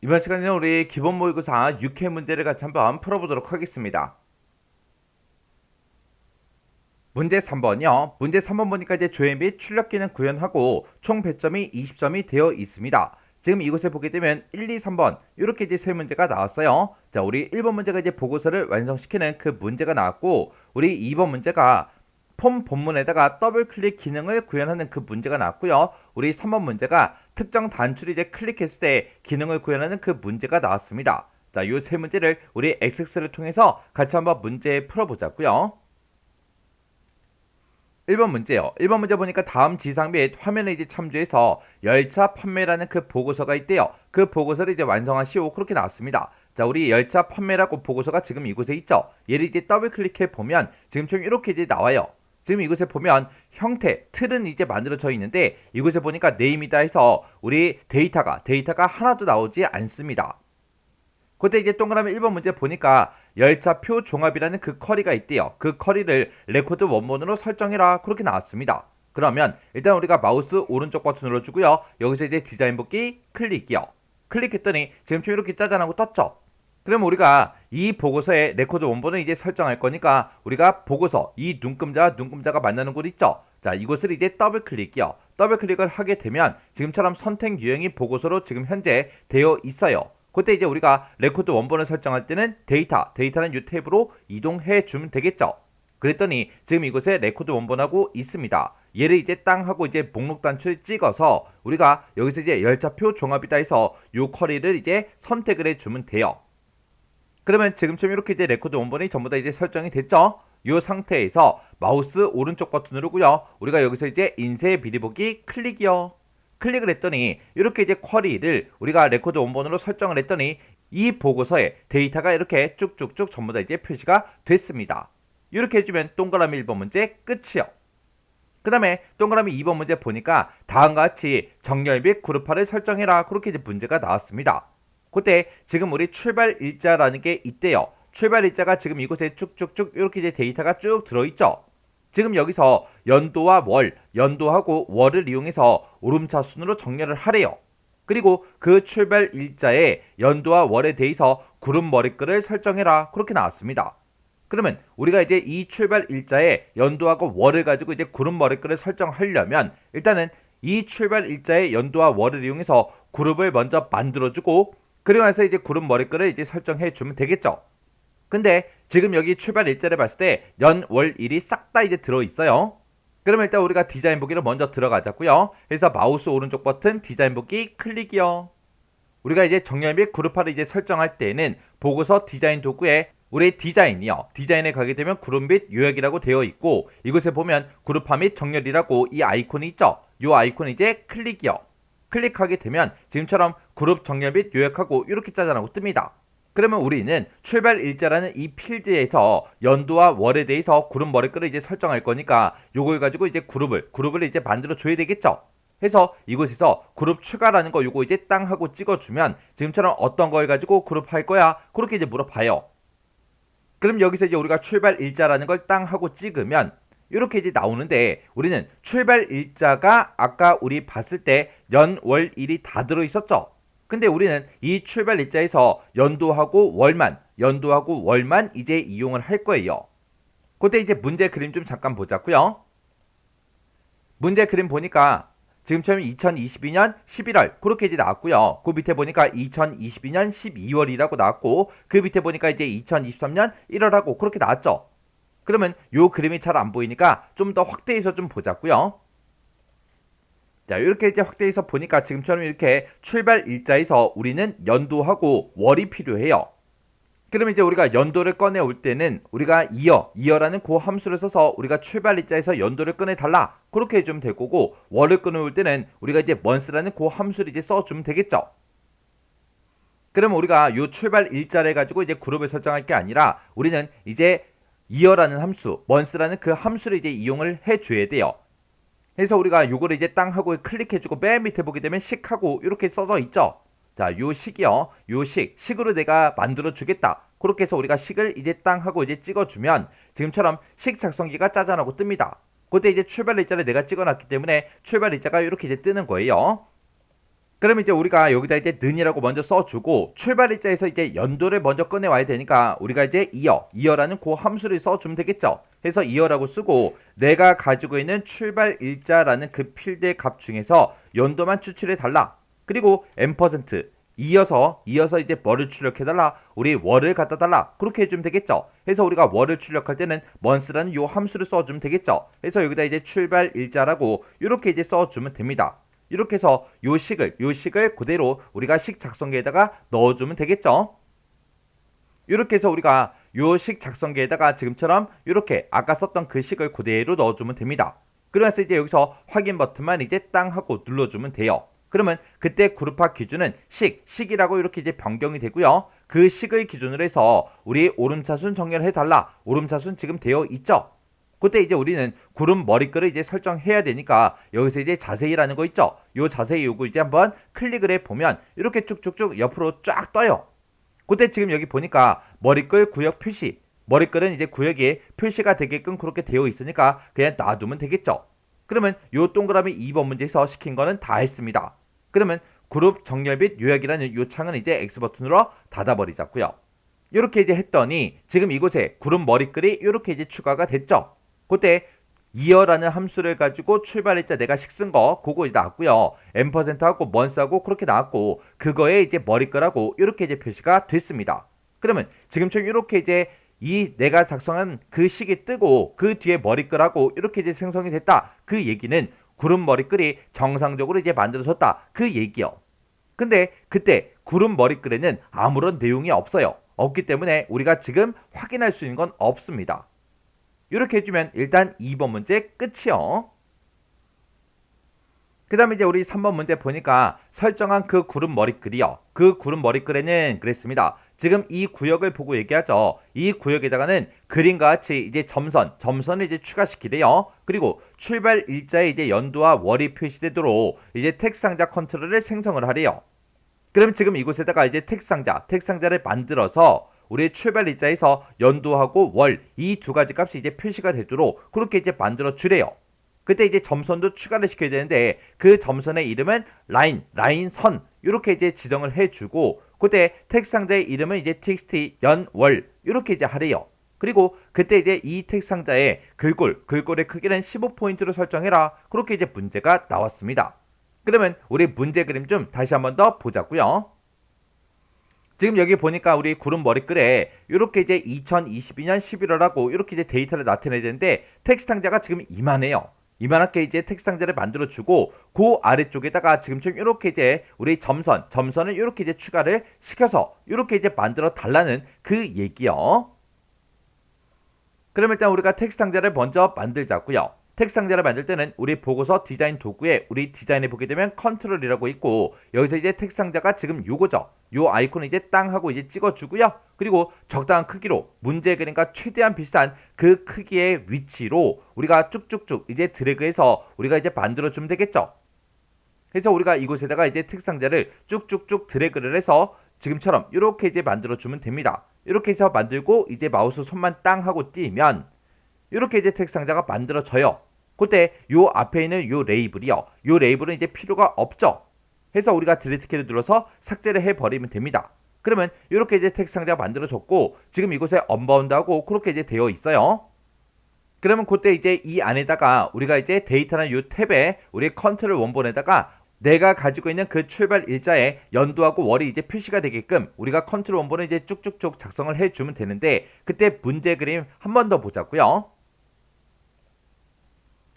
이번 시간에는 우리 기본 모의고사 6회 문제를 같이 한번 풀어보도록 하겠습니다. 문제 3번이요. 문제 3번 보니까 이제 조회 및 출력기는 구현하고 총 배점이 20점이 되어 있습니다. 지금 이곳에 보게 되면 1, 2, 3번 이렇게 이제 세 문제가 나왔어요. 자, 우리 1번 문제가 이제 보고서를 완성시키는 그 문제가 나왔고, 우리 2번 문제가 폼 본문에다가 더블 클릭 기능을 구현하는 그 문제가 나왔고요. 우리 3번 문제가 특정 단추를 이제 클릭했을 때 기능을 구현하는 그 문제가 나왔습니다. 자, 이 세 문제를 우리 XX를 통해서 같이 한번 문제 풀어보자고요. 1번 문제요. 1번 문제 보니까 다음 지상 및 화면을 이제 참조해서 열차 판매라는 그 보고서가 있대요. 그 보고서를 이제 완성하시오. 그렇게 나왔습니다. 자, 우리 열차 판매라고 보고서가 지금 이곳에 있죠. 얘를 이제 더블 클릭해 보면 지금처럼 이렇게 이제 나와요. 지금 이곳에 보면 형태, 틀은 이제 만들어져 있는데 이곳에 보니까 네임이다 해서 우리 데이터가 하나도 나오지 않습니다. 그때 이제 동그라미 1번 문제 보니까 열차표 종합이라는 그 쿼리가 있대요. 그 쿼리를 레코드 원본으로 설정해라. 그렇게 나왔습니다. 그러면 일단 우리가 마우스 오른쪽 버튼 눌러주고요. 여기서 이제 디자인 복귀 클릭이요. 클릭했더니 지금처럼 이렇게 짜잔하고 떴죠. 그럼 우리가 이 보고서의 레코드 원본을 이제 설정할 거니까 우리가 보고서 이 눈금자가 만나는 곳 있죠. 자, 이곳을 이제 더블 클릭이요. 더블 클릭을 하게 되면 지금처럼 선택 유형이 보고서로 지금 현재 되어 있어요. 그때 이제 우리가 레코드 원본을 설정할 때는 데이터는 이 탭으로 이동해 주면 되겠죠. 그랬더니 지금 이곳에 레코드 원본하고 있습니다. 얘를 이제 땅 하고 이제 목록 단추를 찍어서 우리가 여기서 이제 열차표 종합이다 해서 이 쿼리를 이제 선택을 해 주면 돼요. 그러면 지금처럼 이렇게 이제 레코드 원본이 전부 다 이제 설정이 됐죠. 이 상태에서 마우스 오른쪽 버튼 누르고요. 우리가 여기서 이제 인쇄 미리 보기 클릭이요. 클릭을 했더니 이렇게 이제 쿼리를 우리가 레코드 원본으로 설정을 했더니 이 보고서에 데이터가 이렇게 쭉쭉쭉 전부 다 이제 표시가 됐습니다. 이렇게 해주면 동그라미 1번 문제 끝이요. 그 다음에 동그라미 2번 문제 보니까 다음과 같이 정렬 및 그룹화를 설정해라. 그렇게 이제 문제가 나왔습니다. 그때 지금 우리 출발 일자라는 게 있대요. 출발 일자가 지금 이곳에 쭉쭉쭉 이렇게 이제 데이터가 쭉 들어있죠. 지금 여기서 연도하고 월을 이용해서 오름차 순으로 정렬을 하래요. 그리고 그 출발 일자에 연도와 월에 대해서 구름 머리글을 설정해라. 그렇게 나왔습니다. 그러면 우리가 이제 이 출발 일자에 연도하고 월을 가지고 이제 구름 머리글을 설정하려면 일단은 이 출발 일자의 연도와 월을 이용해서 그룹을 먼저 만들어주고 그리고 나서 이제 구름 머리글을 이제 설정해 주면 되겠죠. 근데 지금 여기 출발 일자를 봤을 때 연, 월, 일이 싹 다 이제 들어있어요. 그러면 일단 우리가 디자인 보기를 먼저 들어가자고요. 그래서 마우스 오른쪽 버튼 디자인 보기 클릭이요. 우리가 이제 정렬 및 그룹화를 이제 설정할 때는 보고서 디자인 도구에 우리 디자인이요. 디자인에 가게 되면 그룹 및 요약이라고 되어 있고 이곳에 보면 그룹화 및 정렬이라고 이 아이콘이 있죠. 이 아이콘 이제 클릭이요. 클릭하게 되면 지금처럼 그룹 정렬 및 요약하고 이렇게 짜잔하고 뜹니다. 그러면 우리는 출발 일자라는 이 필드에서 연도와 월에 대해서 그룹 머리글을 이제 설정할 거니까 요걸 가지고 이제 그룹을 이제 만들어 줘야 되겠죠. 해서 이곳에서 그룹 추가라는 거 요거 이제 땅 하고 찍어주면 지금처럼 어떤 걸 가지고 그룹 할 거야? 그렇게 이제 물어봐요. 그럼 여기서 이제 우리가 출발 일자라는 걸 땅 하고 찍으면 이렇게 이제 나오는데 우리는 출발 일자가 아까 우리 봤을 때 연, 월, 일이 다 들어있었죠. 근데 우리는 이 출발 일자에서 연도하고 월만 이제 이용을 할 거예요. 그때 이제 문제 그림 좀 잠깐 보자고요. 문제 그림 보니까 지금처럼 2022년 11월 그렇게 이제 나왔고요. 그 밑에 보니까 2022년 12월이라고 나왔고 그 밑에 보니까 이제 2023년 1월하고 그렇게 나왔죠. 그러면 요 그림이 잘 안 보이니까 좀 더 확대해서 좀 보자고요. 자, 이렇게 이제 확대해서 보니까 지금처럼 이렇게 출발 일자에서 우리는 연도하고 월이 필요해요. 그러면 이제 우리가 연도를 꺼내올 때는 우리가 이어라는 그 함수를 써서 우리가 출발 일자에서 연도를 꺼내달라. 그렇게 해주면 될 거고, 월을 꺼내올 때는 우리가 이제 month라는 그 함수를 이제 써주면 되겠죠. 그러면 우리가 이 출발 일자를 가지고 이제 그룹을 설정할 게 아니라 우리는 이제 이어라는 함수, month라는 그 함수를 이제 이용을 해줘야 돼요. 그래서 우리가 요거를 이제 땅 하고 클릭해주고 맨 밑에 보게 되면 식하고 이렇게 써져 있죠. 자, 요 식이요. 요 식으로 내가 만들어 주겠다. 그렇게 해서 우리가 식을 이제 땅 하고 이제 찍어주면 지금처럼 식 작성기가 짜잔하고 뜹니다. 그때 이제 출발 일자를 내가 찍어놨기 때문에 출발 일자가 이렇게 이제 뜨는 거예요. 그럼 이제 우리가 여기다 이제 는이라고 먼저 써주고 출발일자에서 이제 연도를 먼저 꺼내와야 되니까 우리가 이제 이어라는 그 함수를 써주면 되겠죠. 해서 이어라고 쓰고 내가 가지고 있는 출발일자라는 그 필드의 값 중에서 연도만 추출해 달라. 그리고 %, 이어서 이제 뭐를 출력해달라? 우리 월을 갖다 달라. 그렇게 해주면 되겠죠. 해서 우리가 월을 출력할 때는 month라는 요 함수를 써주면 되겠죠. 해서 여기다 이제 출발일자라고 이렇게 이제 써주면 됩니다. 이렇게 해서 요 식을 그대로 우리가 식 작성기에다가 넣어주면 되겠죠. 이렇게 해서 우리가 요 식 작성기에다가 지금처럼 이렇게 아까 썼던 그 식을 그대로 넣어주면 됩니다. 그러면서 이제 여기서 확인 버튼만 이제 땅 하고 눌러주면 돼요. 그러면 그때 그룹화 기준은 식이라고 이렇게 이제 변경이 되고요. 그 식을 기준으로 해서 우리 오름차순 정렬해달라. 오름차순 지금 되어 있죠. 그때 이제 우리는 구름 머리글을 이제 설정해야 되니까 여기서 이제 자세히라는 거 있죠. 요 자세히 요거 이제 한번 클릭을 해보면 이렇게 쭉쭉쭉 옆으로 쫙 떠요. 그때 지금 여기 보니까 머리글 구역 표시. 머리글은 이제 구역에 표시가 되게끔 그렇게 되어 있으니까 그냥 놔두면 되겠죠. 그러면 요 동그라미 2번 문제에서 시킨 거는 다 했습니다. 그러면 그룹 정렬 및 요약이라는 요 창은 이제 X버튼으로 닫아버리자고요. 이렇게 이제 했더니 지금 이곳에 구름 머리글이 이렇게 이제 추가가 됐죠. 그때 이어라는 함수를 가지고 출발일자 내가 식 쓴 거 그거 이제 나왔고요. %하고 month하고 그렇게 나왔고 그거에 이제 머리글하고 이렇게 이제 표시가 됐습니다. 그러면 지금처럼 이렇게 이제 이 내가 작성한 그 식이 뜨고 그 뒤에 머리글하고 이렇게 이제 생성이 됐다. 그 얘기는 구름 머리글이 정상적으로 이제 만들어졌다. 그 얘기요. 근데 그때 구름 머리글에는 아무런 내용이 없어요. 없기 때문에 우리가 지금 확인할 수 있는 건 없습니다. 이렇게 해주면 일단 2번 문제 끝이요. 그 다음에 이제 우리 3번 문제 보니까 설정한 그 구름 머리글이요. 그 구름 머리글에는 그랬습니다. 지금 이 구역을 보고 얘기하죠. 이 구역에다가는 그림과 같이 이제 점선을 이제 추가시키래요. 그리고 출발 일자에 이제 연도와 월이 표시되도록 이제 텍스트 상자 컨트롤을 생성을 하래요. 그럼 지금 이곳에다가 이제 텍스트 상자를 만들어서 우리 출발 일자에서 연도하고 월 이 두 가지 값이 이제 표시가 되도록 그렇게 이제 만들어 주래요. 그때 이제 점선도 추가를 시켜야 되는데 그 점선의 이름은 라인 선 이렇게 이제 지정을 해주고 그때 텍스트 상자의 이름은 이제 txt 연월 이렇게 이제 하래요. 그리고 그때 이제 이 텍스트 상자의 글꼴의 크기는 15포인트로 설정해라. 그렇게 이제 문제가 나왔습니다. 그러면 우리 문제 그림 좀 다시 한번 더 보자고요. 지금 여기 보니까 우리 구름 머리글에 이렇게 이제 2022년 11월하고 이렇게 이제 데이터를 나타내야 되는데 텍스트 상자가 지금 이만해요. 이만하게 이제 텍스트 상자를 만들어 주고 그 아래쪽에다가 지금처럼 이렇게 이제 우리 점선을 이렇게 이제 추가를 시켜서 이렇게 이제 만들어 달라는 그 얘기요. 그럼 일단 우리가 텍스트 상자를 먼저 만들자고요. 텍스트 상자를 만들 때는 우리 보고서 디자인 도구에 우리 디자인에 보게 되면 컨트롤이라고 있고 여기서 이제 텍스트 상자가 지금 요거죠. 요 아이콘을 이제 땅 하고 이제 찍어주고요. 그리고 적당한 크기로 문제 그림과 최대한 비슷한 그 크기의 위치로 우리가 쭉쭉쭉 이제 드래그해서 우리가 이제 만들어주면 되겠죠. 그래서 우리가 이곳에다가 이제 텍스트 상자를 쭉쭉쭉 드래그를 해서 지금처럼 이렇게 이제 만들어주면 됩니다. 이렇게 해서 만들고 이제 마우스 손만 땅 하고 띄면 이렇게 이제 텍스트 상자가 만들어져요. 그때 요 앞에 있는 요 레이블이요. 요 레이블은 이제 필요가 없죠. 해서 우리가 딜리트 키를 눌러서 삭제를 해버리면 됩니다. 그러면 이렇게 이제 텍스트 상자가 만들어졌고 지금 이곳에 언바운드하고 그렇게 이제 되어 있어요. 그러면 그때 이제 이 안에다가 우리가 이제 데이터나 요 탭에 우리 컨트롤 원본에다가 내가 가지고 있는 그 출발 일자에 연도하고 월이 이제 표시가 되게끔 우리가 컨트롤 원본을 이제 쭉쭉쭉 작성을 해주면 되는데 그때 문제 그림 한 번 더 보자고요.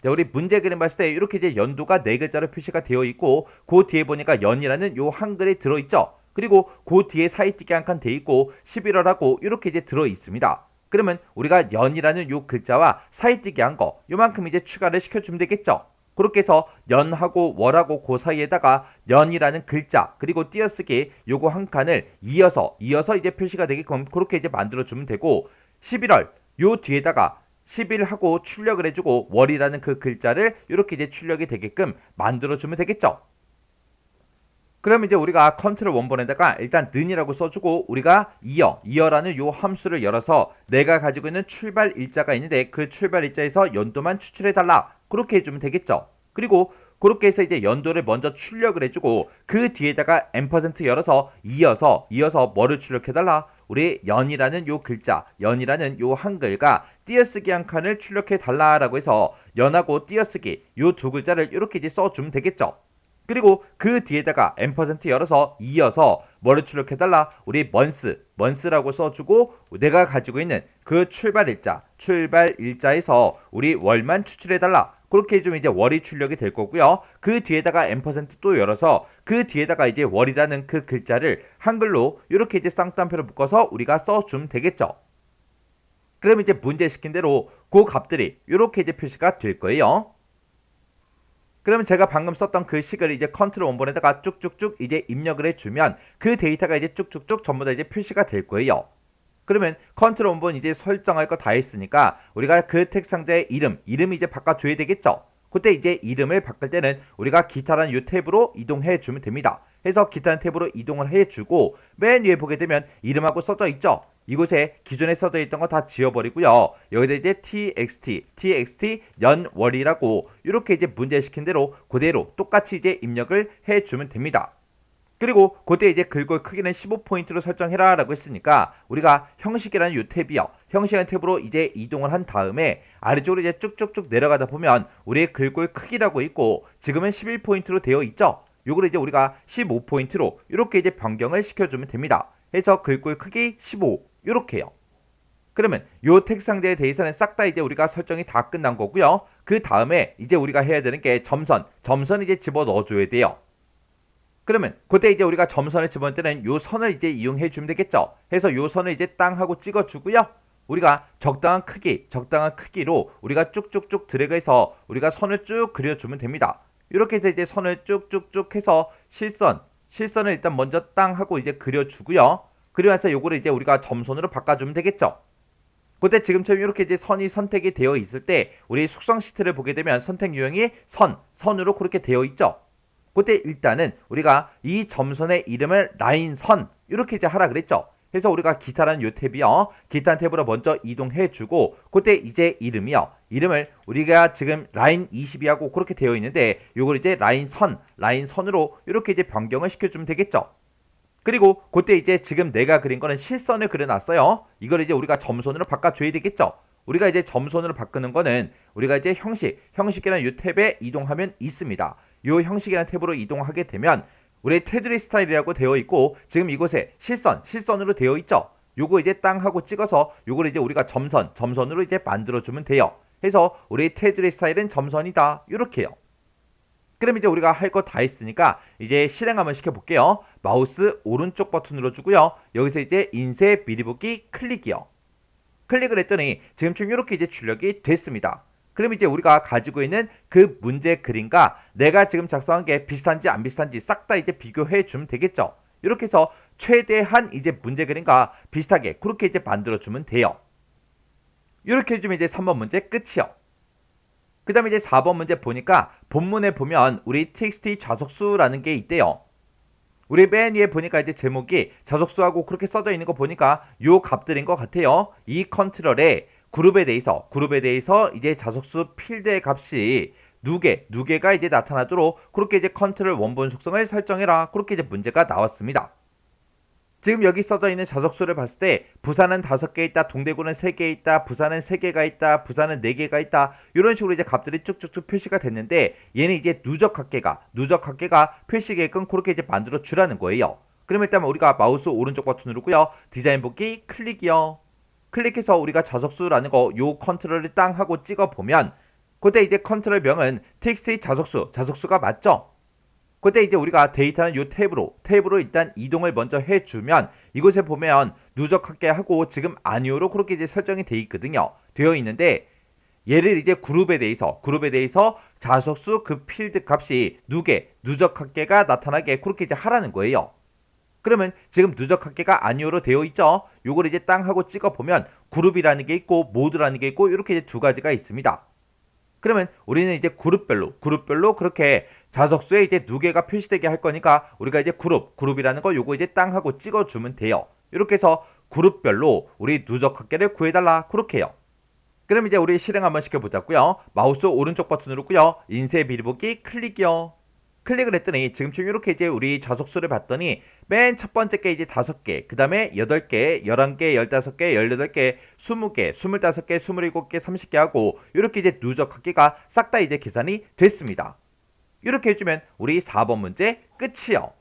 자, 우리 문제 그림 봤을 때 이렇게 이제 연도가 4글자로 표시가 되어 있고 그 뒤에 보니까 연이라는 요 한글이 들어있죠. 그리고 그 뒤에 사이뜨기 한 칸 돼 있고 11월하고 이렇게 이제 들어 있습니다. 그러면 우리가 연이라는 요 글자와 사이뜨기 한 거 요만큼 이제 추가를 시켜주면 되겠죠. 그렇게 해서 연하고 월하고 그 사이에다가 연이라는 글자 그리고 띄어쓰기 요거 한 칸을 이어서 이제 표시가 되게끔 그렇게 이제 만들어주면 되고 11월 요 뒤에다가 10일하고 출력을 해주고 월이라는 그 글자를 이렇게 이제 출력이 되게끔 만들어주면 되겠죠. 그럼 이제 우리가 컨트롤 원본에다가 일단 는이라고 써주고 우리가 이어라는 요 함수를 열어서 내가 가지고 있는 출발 일자가 있는데 그 출발 일자에서 연도만 추출해달라. 그렇게 해주면 되겠죠. 그리고 그렇게 해서 이제 연도를 먼저 출력을 해주고 그 뒤에다가 앰퍼센트 열어서 이어서 뭐를 출력해달라? 우리 연이라는 요 글자, 연이라는 요 한글과 띄어쓰기 한 칸을 출력해 달라라고 해서 연하고 띄어쓰기 요 두 글자를 이렇게 이제 써주면 되겠죠. 그리고 그 뒤에다가 앰퍼센트 열어서 이어서 뭐를 출력해달라? 우리 먼스라고 써주고 내가 가지고 있는 그 출발일자에서 우리 월만 추출해달라. 그렇게 해주면 이제 월이 출력이 될 거고요. 그 뒤에다가 앰퍼센트 또 열어서 그 뒤에다가 이제 월이라는 그 글자를 한글로 이렇게 이제 쌍따옴표를 묶어서 우리가 써주면 되겠죠. 그럼 이제 문제 시킨 대로 그 값들이 이렇게 이제 표시가 될 거예요. 그러면 제가 방금 썼던 그 식을 이제 컨트롤 원본에다가 쭉쭉쭉 이제 입력을 해주면 그 데이터가 이제 쭉쭉쭉 전부 다 이제 표시가 될 거예요. 그러면 컨트롤 원본 이제 설정할 거 다 했으니까 우리가 그 텍스트 상자의 이름이 이제 바꿔줘야 되겠죠. 그때 이제 이름을 바꿀 때는 우리가 기타라는 이 탭으로 이동해 주면 됩니다. 해서 기타라는 탭으로 이동을 해주고 맨 위에 보게 되면 이름하고 써져 있죠. 이곳에 기존에 써져 있던 거 다 지워버리고요. 여기다 이제 txt 연월이라고 이렇게 이제 문제시킨 대로 그대로 똑같이 이제 입력을 해주면 됩니다. 그리고 그때 이제 글꼴 크기는 15포인트로 설정해라 라고 했으니까 우리가 형식이라는 요 탭이요. 형식이라는 탭으로 이제 이동을 한 다음에 아래쪽으로 이제 쭉쭉쭉 내려가다 보면 우리의 글꼴 크기라고 있고 지금은 11포인트로 되어 있죠. 요거를 이제 우리가 15포인트로 이렇게 이제 변경을 시켜주면 됩니다. 해서 글꼴 크기 15 이렇게요. 그러면 요 텍스트 상자에 대해서는 싹 다 이제 우리가 설정이 다 끝난 거고요. 그 다음에 이제 우리가 해야 되는 게 점선 이제 집어 넣어줘야 돼요. 그러면 그때 이제 우리가 점선을 집어넣을 때는 요 선을 이제 이용해 주면 되겠죠. 해서 요 선을 이제 땅 하고 찍어 주고요. 우리가 적당한 크기로 우리가 쭉쭉쭉 드래그해서 우리가 선을 쭉 그려주면 됩니다. 이렇게 해서 이제 선을 쭉쭉쭉 해서 실선을 일단 먼저 땅 하고 이제 그려주고요. 그러면서 요거를 이제 우리가 점선으로 바꿔주면 되겠죠. 그때 지금처럼 이렇게 이제 선이 선택이 되어 있을 때 우리 속성 시트를 보게 되면 선택 유형이 선으로 그렇게 되어 있죠. 그때 일단은 우리가 이 점선의 이름을 라인선 이렇게 이제 하라 그랬죠. 그래서 우리가 기타라는 요 탭이요. 기타 탭으로 먼저 이동해주고 그때 이제 이름을 우리가 지금 라인 22하고 그렇게 되어 있는데 요걸 이제 라인선으로 이렇게 이제 변경을 시켜주면 되겠죠. 그리고 그때 이제 지금 내가 그린 거는 실선을 그려놨어요. 이걸 이제 우리가 점선으로 바꿔줘야 되겠죠. 우리가 이제 점선으로 바꾸는 거는 우리가 이제 형식이라는 요 탭에 이동하면 있습니다. 요 형식이라는 탭으로 이동하게 되면 우리 테두리 스타일이라고 되어 있고 지금 이곳에 실선으로 되어 있죠. 요거 이제 땅 하고 찍어서 요걸 이제 우리가 점선으로 이제 만들어주면 돼요. 해서 우리 테두리 스타일은 점선이다. 요렇게요. 그럼 이제 우리가 할 거 다 했으니까 이제 실행 한번 시켜볼게요. 마우스 오른쪽 버튼 눌러주고요. 여기서 이제 인쇄 미리 보기 클릭이요. 클릭을 했더니 지금쯤 이렇게 이제 출력이 됐습니다. 그럼 이제 우리가 가지고 있는 그 문제 그림과 내가 지금 작성한 게 비슷한지 안 비슷한지 싹 다 이제 비교해 주면 되겠죠. 이렇게 해서 최대한 이제 문제 그림과 비슷하게 그렇게 이제 만들어 주면 돼요. 이렇게 해주면 이제 3번 문제 끝이요. 그 다음에 이제 4번 문제 보니까 본문에 보면 우리 txt 좌석수라는 게 있대요. 우리 맨 위에 보니까 이제 제목이 좌석수하고 그렇게 써져 있는 거 보니까 요 값들인 것 같아요. 이 컨트롤에 그룹에 대해서 이제 좌석수 필드의 값이 누계가 이제 나타나도록 그렇게 이제 컨트롤 원본 속성을 설정해라. 그렇게 이제 문제가 나왔습니다. 지금 여기 써져 있는 좌석수를 봤을 때 부산은 5개 있다, 동대구는 3개 있다, 부산은 3개가 있다, 부산은 4개가 있다. 이런 식으로 이제 값들이 쭉쭉쭉 표시가 됐는데 얘는 이제 누적 합계가 표시게끔 그렇게 이제 만들어 주라는 거예요. 그러면 일단 우리가 마우스 오른쪽 버튼 누르고요. 디자인 보기 클릭이요. 클릭해서 우리가 좌석수라는 거 요 컨트롤을 땅 하고 찍어 보면 그때 이제 컨트롤 명은 txt 좌석수가 맞죠? 그때 이제 우리가 데이터는 요 탭으로 일단 이동을 먼저 해주면 이곳에 보면 누적 합계하고 지금 아니오로 그렇게 이제 설정이 되어 있는데 얘를 이제 그룹에 대해서 좌석수 그 필드 값이 누적 합계가 나타나게 그렇게 이제 하라는 거예요. 그러면 지금 누적 합계가 아니오로 되어 있죠. 요걸 이제 땅 하고 찍어 보면 그룹이라는 게 있고 모드라는 게 있고 이렇게 이제 두 가지가 있습니다. 그러면 우리는 이제 그룹별로 그렇게 좌석수에 이제 누계가 표시되게 할 거니까 우리가 이제 그룹이라는 거 요거 이제 땅 하고 찍어주면 돼요. 이렇게 해서 그룹별로 우리 누적 합계를 구해달라 그렇게 해요. 그럼 이제 우리 실행 한번 시켜보자고요. 마우스 오른쪽 버튼 누르고요. 인쇄 미리 보기 클릭이요. 클릭을 했더니 지금쯤 이렇게 이제 우리 좌석수를 봤더니 맨 첫 번째 게 이제 5개, 그 다음에 8개, 11개, 15개, 18개, 20개, 25개, 27개, 30개 하고 이렇게 이제 누적하기가 싹 다 이제 계산이 됐습니다. 이렇게 해주면 우리 4번 문제 끝이요.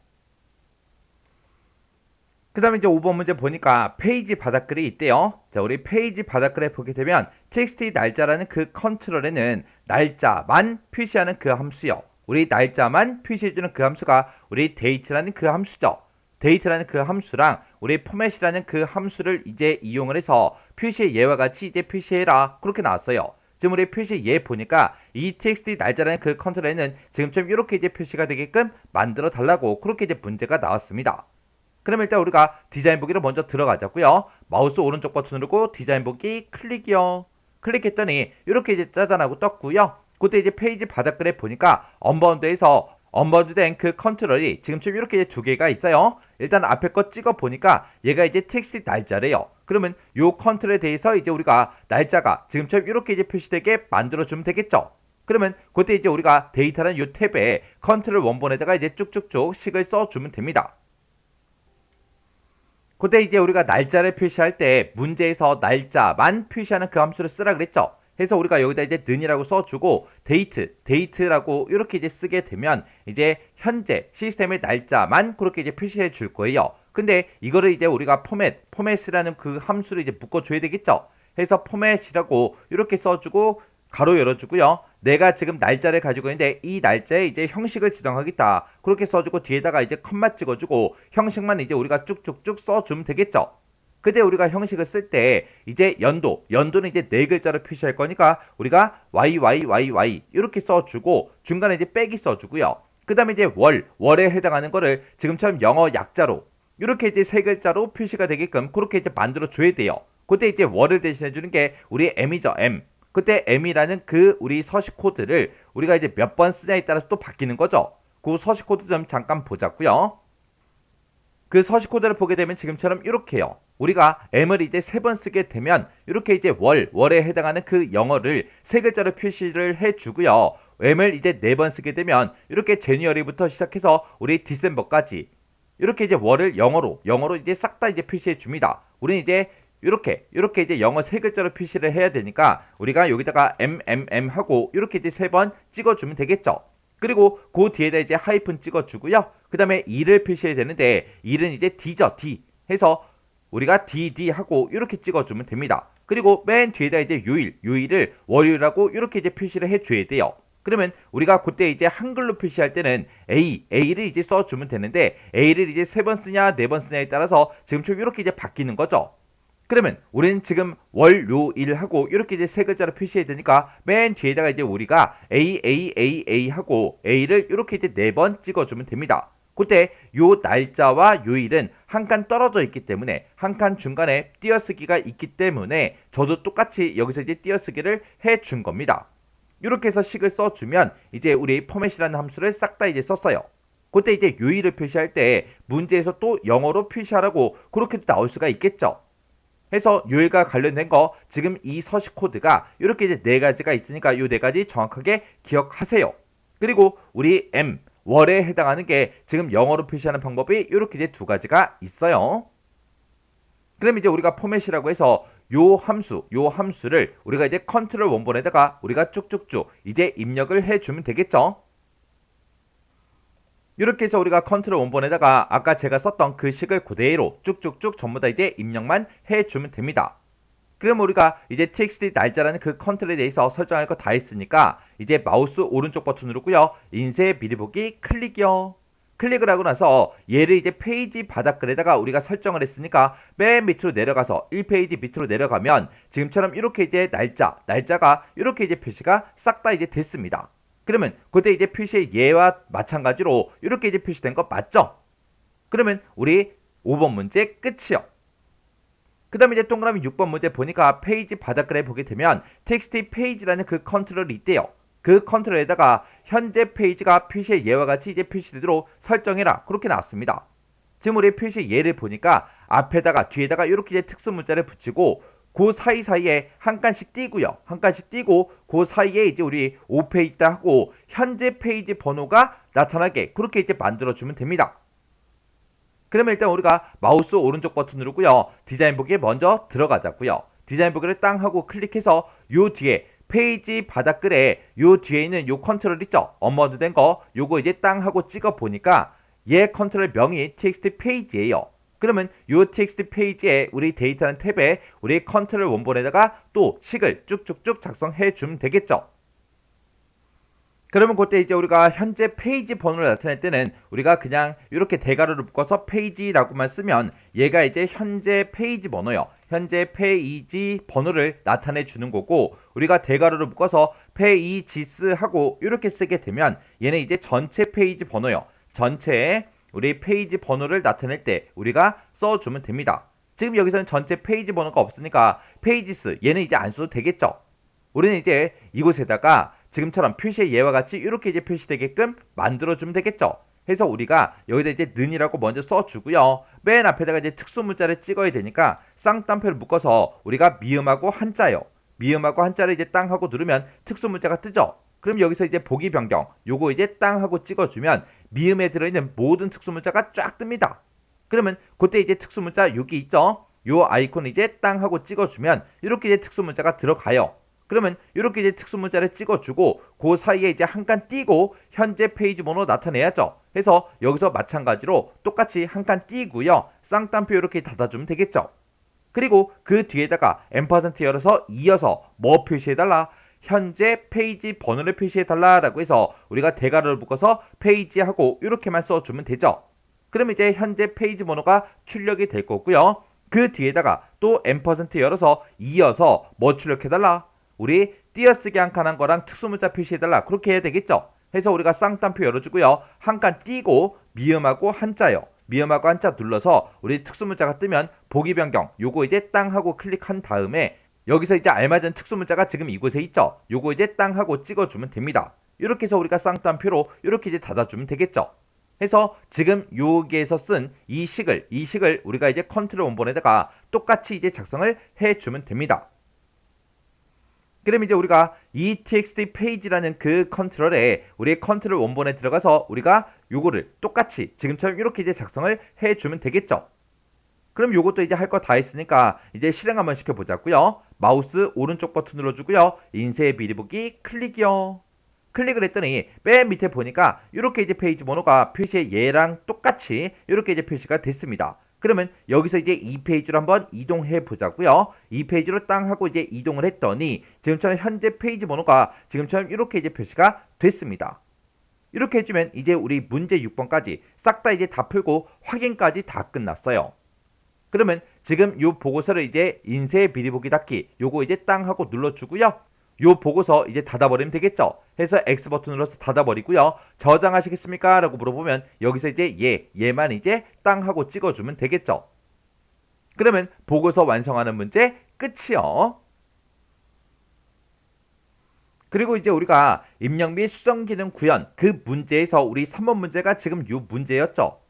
그 다음에 이제 5번 문제 보니까 페이지 바닥글이 있대요. 자, 우리 페이지 바닥글에 보게 되면 txt 날짜라는 그 컨트롤에는 날짜만 표시하는 그 함수요. 우리 날짜만 표시해주는 그 함수가 우리 date라는 그 함수죠. date라는 그 함수랑 우리 format이라는 그 함수를 이제 이용을 해서 표시의 예와 같이 이제 표시해라. 그렇게 나왔어요. 지금 우리 표시 예 보니까 이 txt 날짜라는 그 컨트롤에는 지금처럼 이렇게 이제 표시가 되게끔 만들어 달라고 그렇게 이제 문제가 나왔습니다. 그럼 일단 우리가 디자인 보기로 먼저 들어가자고요. 마우스 오른쪽 버튼 누르고 디자인 보기 클릭이요. 클릭했더니 이렇게 이제 짜잔하고 떴고요. 그때 이제 페이지 바닥글에 보니까 언바운드에서 언바운드된 그 컨트롤이 지금쯤 이렇게 이제 2개가 있어요. 일단 앞에 거 찍어 보니까 얘가 이제 텍스트 날짜래요. 그러면 요 컨트롤에 대해서 이제 우리가 날짜가 지금처럼 이렇게 이제 표시되게 만들어 주면 되겠죠. 그러면 그때 이제 우리가 데이터라는 요 탭에 컨트롤 원본에다가 이제 쭉쭉쭉 식을 써 주면 됩니다. 그때 이제 우리가 날짜를 표시할 때 문제에서 날짜만 표시하는 그 함수를 쓰라 그랬죠. 해서 우리가 여기다 이제 는이라고 써주고 데이트라고 이렇게 이제 쓰게 되면 이제 현재 시스템의 날짜만 그렇게 이제 표시해 줄 거예요. 근데 이거를 이제 우리가 포맷이라는 그 함수를 이제 묶어줘야 되겠죠. 해서 포맷이라고 이렇게 써주고 가로 열어주고요. 내가 지금 날짜를 가지고 있는데 이 날짜에 이제 형식을 지정하겠다. 그렇게 써주고 뒤에다가 이제 컴마 찍어주고 형식만 이제 우리가 쭉쭉쭉 써주면 되겠죠. 그때 우리가 형식을 쓸 때 이제 연도는 이제 4글자로 표시할 거니까 우리가 YYYY 이렇게 써주고 중간에 이제 빼기 써주고요. 그 다음에 이제 월에 해당하는 거를 지금처럼 영어 약자로 이렇게 이제 3글자로 표시가 되게끔 그렇게 이제 만들어 줘야 돼요. 그때 이제 월을 대신해 주는 게 우리 M이죠. M. 그때 M이라는 그 우리 서식 코드를 우리가 이제 몇 번 쓰냐에 따라서 또 바뀌는 거죠. 그 서식 코드 좀 잠깐 보자고요. 그 서식 코드를 보게 되면 지금처럼 이렇게요. 우리가 M을 이제 3번 쓰게 되면 이렇게 이제 월에 해당하는 그 영어를 3글자로 표시를 해주고요. M을 이제 4번 쓰게 되면 이렇게 제니어리부터 시작해서 우리 디셈버까지 이렇게 이제 월을 영어로 이제 싹 다 이제 표시해 줍니다. 우리는 이제 이렇게 이제 영어 3글자로 표시를 해야 되니까 우리가 여기다가 MMM 하고 이렇게 이제 3번 찍어주면 되겠죠. 그리고 그 뒤에다 이제 하이픈 찍어주고요. 그 다음에 2를 표시해야 되는데 2는 이제 D죠. D 해서 우리가 DD 하고 이렇게 찍어주면 됩니다. 그리고 맨 뒤에다 이제 요일을 월요일하고 이렇게 이제 표시를 해줘야 돼요. 그러면 우리가 그때 이제 한글로 표시할 때는 A를 이제 써주면 되는데 A를 이제 3번 쓰냐 4번 쓰냐에 따라서 지금처럼 이렇게 이제 바뀌는 거죠. 그러면 우리는 지금 월요일 하고 이렇게 이제 3글자로 표시해야 되니까 맨 뒤에다가 이제 우리가 A 하고 A를 이렇게 이제 4번 찍어주면 됩니다. 그때 요 날짜와 요일은 한 칸 떨어져 있기 때문에 한 칸 중간에 띄어쓰기가 있기 때문에 저도 똑같이 여기서 이제 띄어쓰기를 해준 겁니다. 이렇게 해서 식을 써주면 이제 우리 포맷이라는 함수를 싹 다 이제 썼어요. 그때 이제 요일을 표시할 때 문제에서 또 영어로 표시하라고 그렇게도 나올 수가 있겠죠. 해서 요일과 관련된 거 지금 이 서식 코드가 이렇게 이제 4가지가 있으니까 이 4가지 정확하게 기억하세요. 그리고 우리 M 월에 해당하는 게 지금 영어로 표시하는 방법이 이렇게 이제 2가지가 있어요. 그럼 이제 우리가 포맷이라고 해서 요 함수를 우리가 이제 컨트롤 원본에다가 우리가 쭉쭉쭉 이제 입력을 해주면 되겠죠. 이렇게 해서 우리가 컨트롤 원본에다가 아까 제가 썼던 그 식을 그대로 쭉쭉쭉 전부 다 이제 입력만 해주면 됩니다. 그럼 우리가 이제 txt 날짜라는 그 컨트롤에 대해서 설정할 거 다 했으니까 이제 마우스 오른쪽 버튼 누르고요. 인쇄 미리 보기 클릭이요. 클릭을 하고 나서 얘를 이제 페이지 바닥글에다가 우리가 설정을 했으니까 맨 밑으로 내려가서 1페이지 밑으로 내려가면 지금처럼 이렇게 이제 날짜가 이렇게 이제 표시가 싹 다 이제 됐습니다. 그러면 그때 이제 표시의 예와 마찬가지로 이렇게 이제 표시된 거 맞죠? 그러면 우리 5번 문제 끝이요. 그 다음에 이제 동그라미 6번 문제 보니까 페이지 바닥글에 보게 되면 txt 페이지라는 그 컨트롤이 있대요. 그 컨트롤에다가 현재 페이지가 표시의 예와 같이 이제 표시되도록 설정해라. 그렇게 나왔습니다. 지금 우리 표시의 예를 보니까 앞에다가 뒤에다가 이렇게 이제 특수 문자를 붙이고 그 사이사이에 한 칸씩 띄고요. 한 칸씩 띄고 그 사이에 이제 우리 5페이지다 하고 현재 페이지 번호가 나타나게 그렇게 이제 만들어주면 됩니다. 그러면 일단 우리가 마우스 오른쪽 버튼 누르고요. 디자인 보기에 먼저 들어가자고요. 디자인 보기를 땅 하고 클릭해서 요 뒤에 페이지 바닥글에 요 뒤에 있는 요 컨트롤 있죠? 업로드 된 거 요거 이제 땅 하고 찍어 보니까 얘 컨트롤 명이 txt 페이지예요. 그러면 요 txt 페이지에 우리 데이터라는 탭에 우리 컨트롤 원본에다가 또 식을 쭉쭉쭉 작성해 주면 되겠죠. 그러면 그때 이제 우리가 현재 페이지 번호를 나타낼 때는 우리가 그냥 이렇게 대괄호를 묶어서 페이지라고만 쓰면 얘가 이제 현재 페이지 번호요. 현재 페이지 번호를 나타내 주는 거고 우리가 대괄호를 묶어서 페이지스 하고 이렇게 쓰게 되면 얘는 이제 전체 페이지 번호요. 전체의 우리 페이지 번호를 나타낼 때 우리가 써주면 됩니다. 지금 여기서는 전체 페이지 번호가 없으니까 페이지스 얘는 이제 안 써도 되겠죠. 우리는 이제 이곳에다가 지금처럼 표시의 예와 같이 이렇게 이제 표시되게끔 만들어주면 되겠죠. 해서 우리가 여기다 이제 는이라고 먼저 써주고요. 맨 앞에다가 이제 특수 문자를 찍어야 되니까 쌍따옴표를 묶어서 우리가 미음하고 한자요. 미음하고 한자를 이제 땅 하고 누르면 특수 문자가 뜨죠. 그럼 여기서 이제 보기 변경 요거 이제 땅 하고 찍어주면 미음에 들어있는 모든 특수 문자가 쫙 뜹니다. 그러면 그때 이제 특수 문자 여기 있죠. 요 아이콘 이제 땅 하고 찍어주면 이렇게 이제 특수 문자가 들어가요. 그러면 이렇게 이제 특수 문자를 찍어주고 그 사이에 이제 한 칸 띄고 현재 페이지 번호 나타내야죠. 해서 여기서 마찬가지로 똑같이 한 칸 띄고요. 쌍따옴표 이렇게 닫아주면 되겠죠. 그리고 그 뒤에다가 앰퍼센트 열어서 이어서 뭐 표시해달라? 현재 페이지 번호를 표시해달라라고 해서 우리가 대괄호를 묶어서 페이지하고 이렇게만 써주면 되죠. 그럼 이제 현재 페이지 번호가 출력이 될 거고요. 그 뒤에다가 또 앰퍼센트 열어서 이어서 뭐 출력해달라? 우리 띄어쓰기 한 칸 한 거랑 특수문자 표시해달라 그렇게 해야 되겠죠. 해서 우리가 쌍따옴표 열어주고요. 한 칸 띄고 미음하고 한자요. 미음하고 한자 눌러서 우리 특수문자가 뜨면 보기 변경 요거 이제 땅 하고 클릭한 다음에 여기서 이제 알맞은 특수문자가 지금 이곳에 있죠. 요거 이제 땅 하고 찍어주면 됩니다. 이렇게 해서 우리가 쌍따옴표로 이렇게 이제 닫아주면 되겠죠. 해서 지금 여기에서 쓴 이 식을 우리가 이제 컨트롤 원본에다가 똑같이 이제 작성을 해주면 됩니다. 그럼 이제 우리가 이 txt 페이지라는 그 컨트롤에 우리의 컨트롤 원본에 들어가서 우리가 요거를 똑같이 지금처럼 이렇게 이제 작성을 해주면 되겠죠. 그럼 요것도 이제 할 거 다 했으니까 이제 실행 한번 시켜보자고요. 마우스 오른쪽 버튼 눌러주고요. 인쇄 미리 보기 클릭이요. 클릭을 했더니 맨 밑에 보니까 이렇게 이제 페이지 번호가 표시의 예랑 똑같이 이렇게 이제 표시가 됐습니다. 그러면 여기서 이제 이 페이지로 한번 이동해 보자고요. 이 페이지로 땅 하고 이제 이동을 했더니 지금처럼 현재 페이지 번호가 지금처럼 이렇게 이제 표시가 됐습니다. 이렇게 해주면 이제 우리 문제 6번까지 싹 다 이제 다 풀고 확인까지 다 끝났어요. 그러면 지금 요 보고서를 이제 인쇄 미리 보기 닫기 요거 이제 땅 하고 눌러주고요. 요 보고서 이제 닫아버리면 되겠죠. 해서 X 버튼 눌러서 닫아버리고요. 저장하시겠습니까? 라고 물어보면 여기서 이제 얘만 이제 땅 하고 찍어주면 되겠죠. 그러면 보고서 완성하는 문제 끝이요. 그리고 이제 우리가 입력 및 수정 기능 구현 그 문제에서 우리 3번 문제가 지금 요 문제였죠.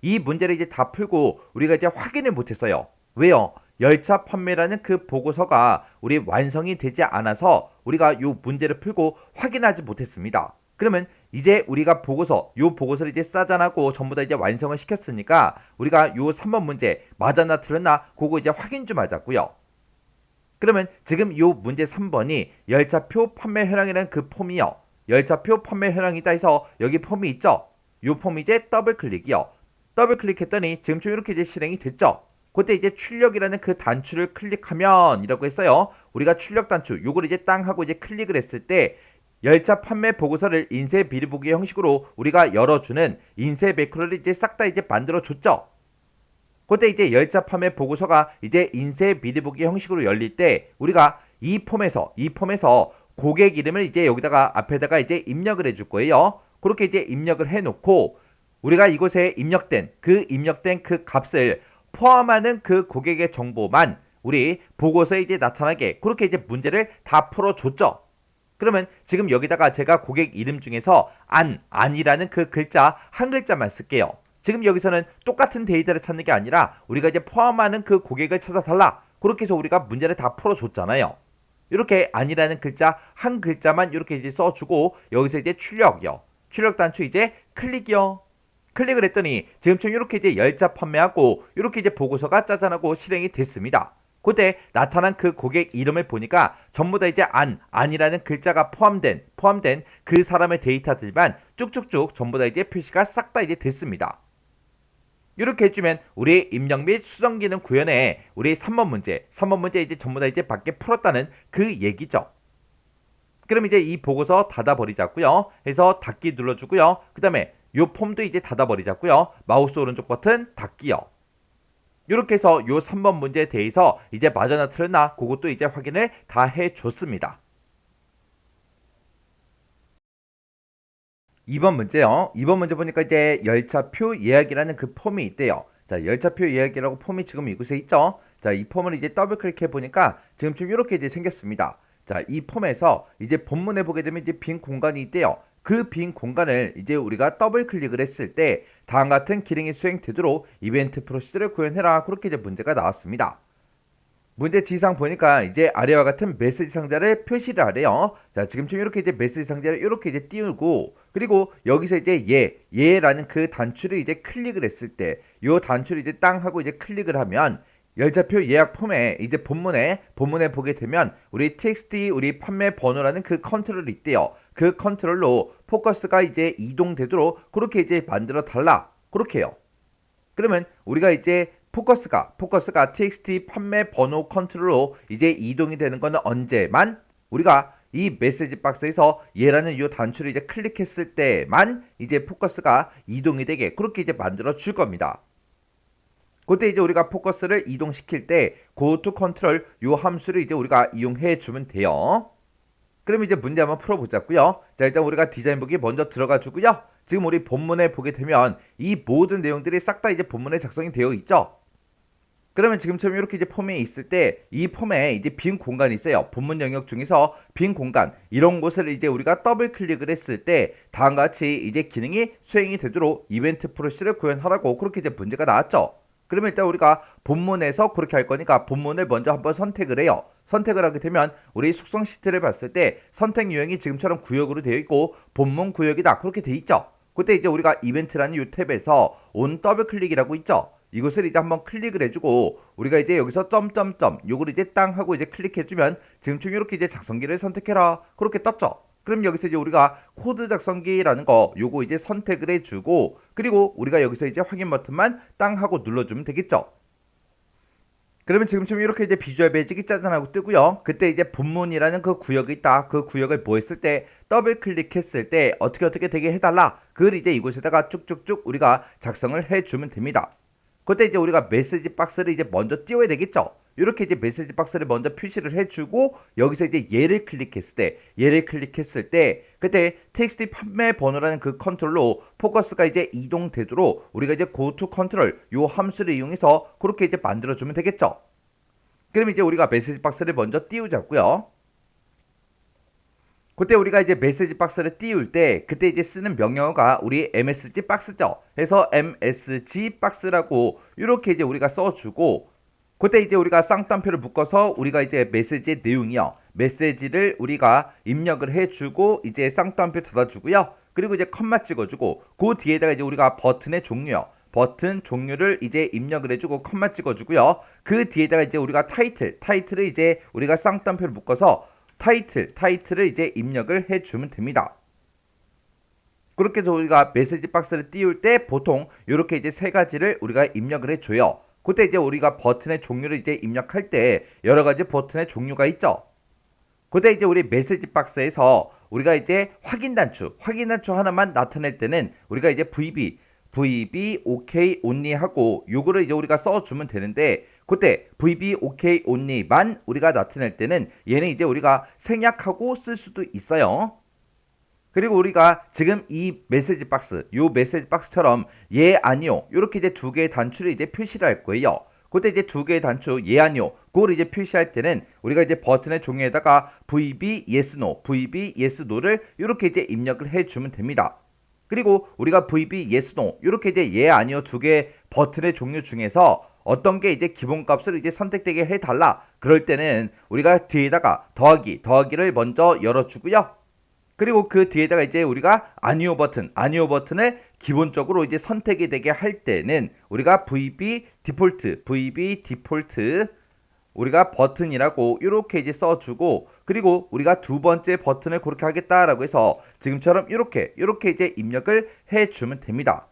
이 문제를 이제 다 풀고 우리가 이제 확인을 못했어요. 왜요? 열차 판매라는 그 보고서가 우리 완성이 되지 않아서 우리가 이 문제를 풀고 확인하지 못했습니다. 그러면 이제 우리가 요 보고서를 이제 싸잔하고 전부 다 이제 완성을 시켰으니까 우리가 요 3번 문제 맞았나 틀렸나 그거 이제 확인 좀 하자고요. 그러면 지금 요 문제 3번이 열차표 판매 현황이라는 그 폼이요. 열차표 판매 현황이다 해서 여기 폼이 있죠. 요 폼 이제 더블 클릭이요. 더블 클릭했더니 지금쯤 이렇게 이제 실행이 됐죠. 그때 이제 출력이라는 그 단추를 클릭하면 이라고 했어요. 우리가 출력 단추 요걸 이제 땅 하고 이제 클릭을 했을 때 열차 판매 보고서를 인쇄 미리 보기 형식으로 우리가 열어주는 인쇄 매크로를 이제 싹 다 이제 만들어 줬죠. 그때 이제 열차 판매 보고서가 이제 인쇄 미리 보기 형식으로 열릴 때 우리가 이 폼에서 고객 이름을 이제 여기다가 앞에다가 이제 입력을 해줄 거예요. 그렇게 이제 입력을 해놓고 우리가 이곳에 입력된 그 값을 포함하는 그 고객의 정보만 우리 보고서에 이제 나타나게 그렇게 이제 문제를 다 풀어줬죠. 그러면 지금 여기다가 제가 고객 이름 중에서 안이라는 그 글자 한 글자만 쓸게요. 지금 여기서는 똑같은 데이터를 찾는 게 아니라 우리가 이제 포함하는 그 고객을 찾아달라 그렇게 해서 우리가 문제를 다 풀어줬잖아요. 이렇게 아니라는 글자 한 글자만 이렇게 이제 써주고 여기서 이제 출력이요. 출력 단추 이제 클릭이요. 클릭을 했더니 지금처럼 이렇게 이제 열차 판매하고 이렇게 이제 보고서가 짜잔하고 실행이 됐습니다. 그때 나타난 그 고객 이름을 보니까 전부 다 이제 안이라는 글자가 포함된 그 사람의 데이터들만 쭉쭉쭉 전부 다 이제 표시가 싹 다 이제 됐습니다. 이렇게 해주면 우리 입력 및 수정 기능 구현에 우리 3번 문제 이제 전부 다 이제 밖에 풀었다는 그 얘기죠. 그럼 이제 이 보고서 닫아버리자고요. 해서 닫기 눌러주고요. 그 다음에 요 폼도 이제 닫아버리자고요. 마우스 오른쪽 버튼 닫기요. 이렇게 해서 요 3번 문제에 대해서 이제 맞았나 틀렸나 그것도 이제 확인을 다 해줬습니다. 2번 문제요. 2번 문제 보니까 이제 열차표 예약이라는 그 폼이 있대요. 자, 열차표 예약이라고 폼이 지금 이곳에 있죠. 자, 이 폼을 이제 더블 클릭해 보니까 지금 좀 이렇게 이제 생겼습니다. 자, 이 폼에서 이제 본문에 보게 되면 이제 빈 공간이 있대요. 그 빈 공간을 이제 우리가 더블 클릭을 했을 때 다음 같은 기능이 수행되도록 이벤트 프로시저를 구현해라. 그렇게 이제 문제가 나왔습니다. 문제 지상 보니까 이제 아래와 같은 메시지 상자를 표시를 하래요. 자, 지금쯤 이렇게 이제 메시지 상자를 이렇게 이제 띄우고, 그리고 여기서 이제 예라는 그 단추를 이제 클릭을 했을 때, 요 단추를 이제 땅 하고 이제 클릭을 하면, 열차표 예약 폼에 이제 본문에 보게 되면 우리 txt 우리 판매 번호라는 그 컨트롤이 있대요. 그 컨트롤로 포커스가 이제 이동되도록 그렇게 이제 만들어 달라. 그렇게 해요. 그러면 우리가 이제 포커스가 txt 판매 번호 컨트롤로 이제 이동이 되는 거는 언제만 우리가 이 메시지 박스에서 얘라는 이 단추를 이제 클릭했을 때만 이제 포커스가 이동이 되게 그렇게 이제 만들어 줄 겁니다. 그때 이제 우리가 포커스를 이동시킬 때 go to control 요 함수를 이제 우리가 이용해 주면 돼요. 그럼 이제 문제 한번 풀어보자고요. 자, 일단 우리가 디자인북이 먼저 들어가 주고요. 지금 우리 본문에 보게 되면 이 모든 내용들이 싹 다 이제 본문에 작성이 되어 있죠. 그러면 지금처럼 이렇게 이제 폼이 있을 때 이 폼에 이제 빈 공간이 있어요. 본문 영역 중에서 빈 공간 이런 곳을 이제 우리가 더블 클릭을 했을 때 다음과 같이 이제 기능이 수행이 되도록 이벤트 프로시를 구현하라고 그렇게 이제 문제가 나왔죠. 그러면 일단 우리가 본문에서 그렇게 할 거니까 본문을 먼저 한번 선택을 해요. 선택을 하게 되면 우리 속성 시트를 봤을 때 선택 유형이 지금처럼 구역으로 되어 있고 본문 구역이다 그렇게 되어 있죠. 그때 이제 우리가 이벤트라는 이 탭에서 온 더블 클릭이라고 있죠. 이것을 이제 한번 클릭을 해주고 우리가 이제 여기서 점점점 요걸 이제 땅 하고 이제 클릭해주면 지금처럼 이렇게 이제 작성기를 선택해라 그렇게 떴죠. 그럼 여기서 이제 우리가 코드 작성기라는 거 요거 이제 선택을 해주고 그리고 우리가 여기서 이제 확인 버튼만 땅 하고 눌러주면 되겠죠. 그러면 지금처럼 이렇게 이제 비주얼 베이직이 짜잔하고 뜨고요. 그때 이제 본문이라는 그 구역이 있다. 그 구역을 뭐 했을 때 더블 클릭했을 때 어떻게 되게 해달라. 그걸 이제 이곳에다가 쭉쭉쭉 우리가 작성을 해주면 됩니다. 그때 이제 우리가 메시지 박스를 이제 먼저 띄워야 되겠죠. 이렇게 이제 메시지 박스를 먼저 표시를 해주고 여기서 이제 얘를 클릭했을 때 그때 txt 판매 번호라는 그 컨트롤로 포커스가 이제 이동되도록 우리가 이제 go to control 요 함수를 이용해서 그렇게 이제 만들어주면 되겠죠. 그럼 이제 우리가 메시지 박스를 먼저 띄우자고요. 그때 우리가 이제 메시지 박스를 띄울 때 그때 이제 쓰는 명령어가 우리 MSG 박스죠. 해서 MSG 박스라고 이렇게 이제 우리가 써주고 그때 이제 우리가 쌍따옴표를 묶어서 우리가 이제 메시지의 내용이요. 메시지를 우리가 입력을 해주고 이제 쌍따옴표 닫아주고요. 그리고 이제 컴마 찍어주고 그 뒤에다가 이제 우리가 버튼의 종류요. 버튼 종류를 이제 입력을 해주고 컴마 찍어주고요. 그 뒤에다가 이제 우리가 타이틀을 이제 우리가 쌍따옴표를 묶어서 타이틀을 이제 입력을 해주면 됩니다. 그렇게 해서 우리가 메시지 박스를 띄울 때 보통 이렇게 이제 세 가지를 우리가 입력을 해줘요. 그때 이제 우리가 버튼의 종류를 이제 입력할 때 여러 가지 버튼의 종류가 있죠. 그때 이제 우리 메시지 박스에서 우리가 이제 확인 단추 하나만 나타낼 때는 우리가 이제 VB OK only 하고 요거를 이제 우리가 써주면 되는데 그때 VB OK only만 우리가 나타낼 때는 얘는 이제 우리가 생략하고 쓸 수도 있어요. 그리고 우리가 지금 이 메시지 박스처럼 예 아니요 이렇게 이제 두 개의 단추를 이제 표시를 할 거예요. 그때 이제 두 개의 단추 예 아니요 그걸 이제 표시할 때는 우리가 이제 버튼의 종류에다가 VB yes no를 이렇게 이제 입력을 해주면 됩니다. 그리고 우리가 VB yes no 이렇게 이제 예 아니요 두 개의 버튼의 종류 중에서 어떤 게 이제 기본값을 이제 선택되게 해달라. 그럴 때는 우리가 뒤에다가 더하기를 먼저 열어주고요. 그리고 그 뒤에다가 이제 우리가 아니오 버튼을 기본적으로 이제 선택이 되게 할 때는 우리가 VB 디폴트 우리가 버튼이라고 이렇게 이제 써주고, 그리고 우리가 두 번째 버튼을 그렇게 하겠다라고 해서 지금처럼 이렇게 이제 입력을 해주면 됩니다.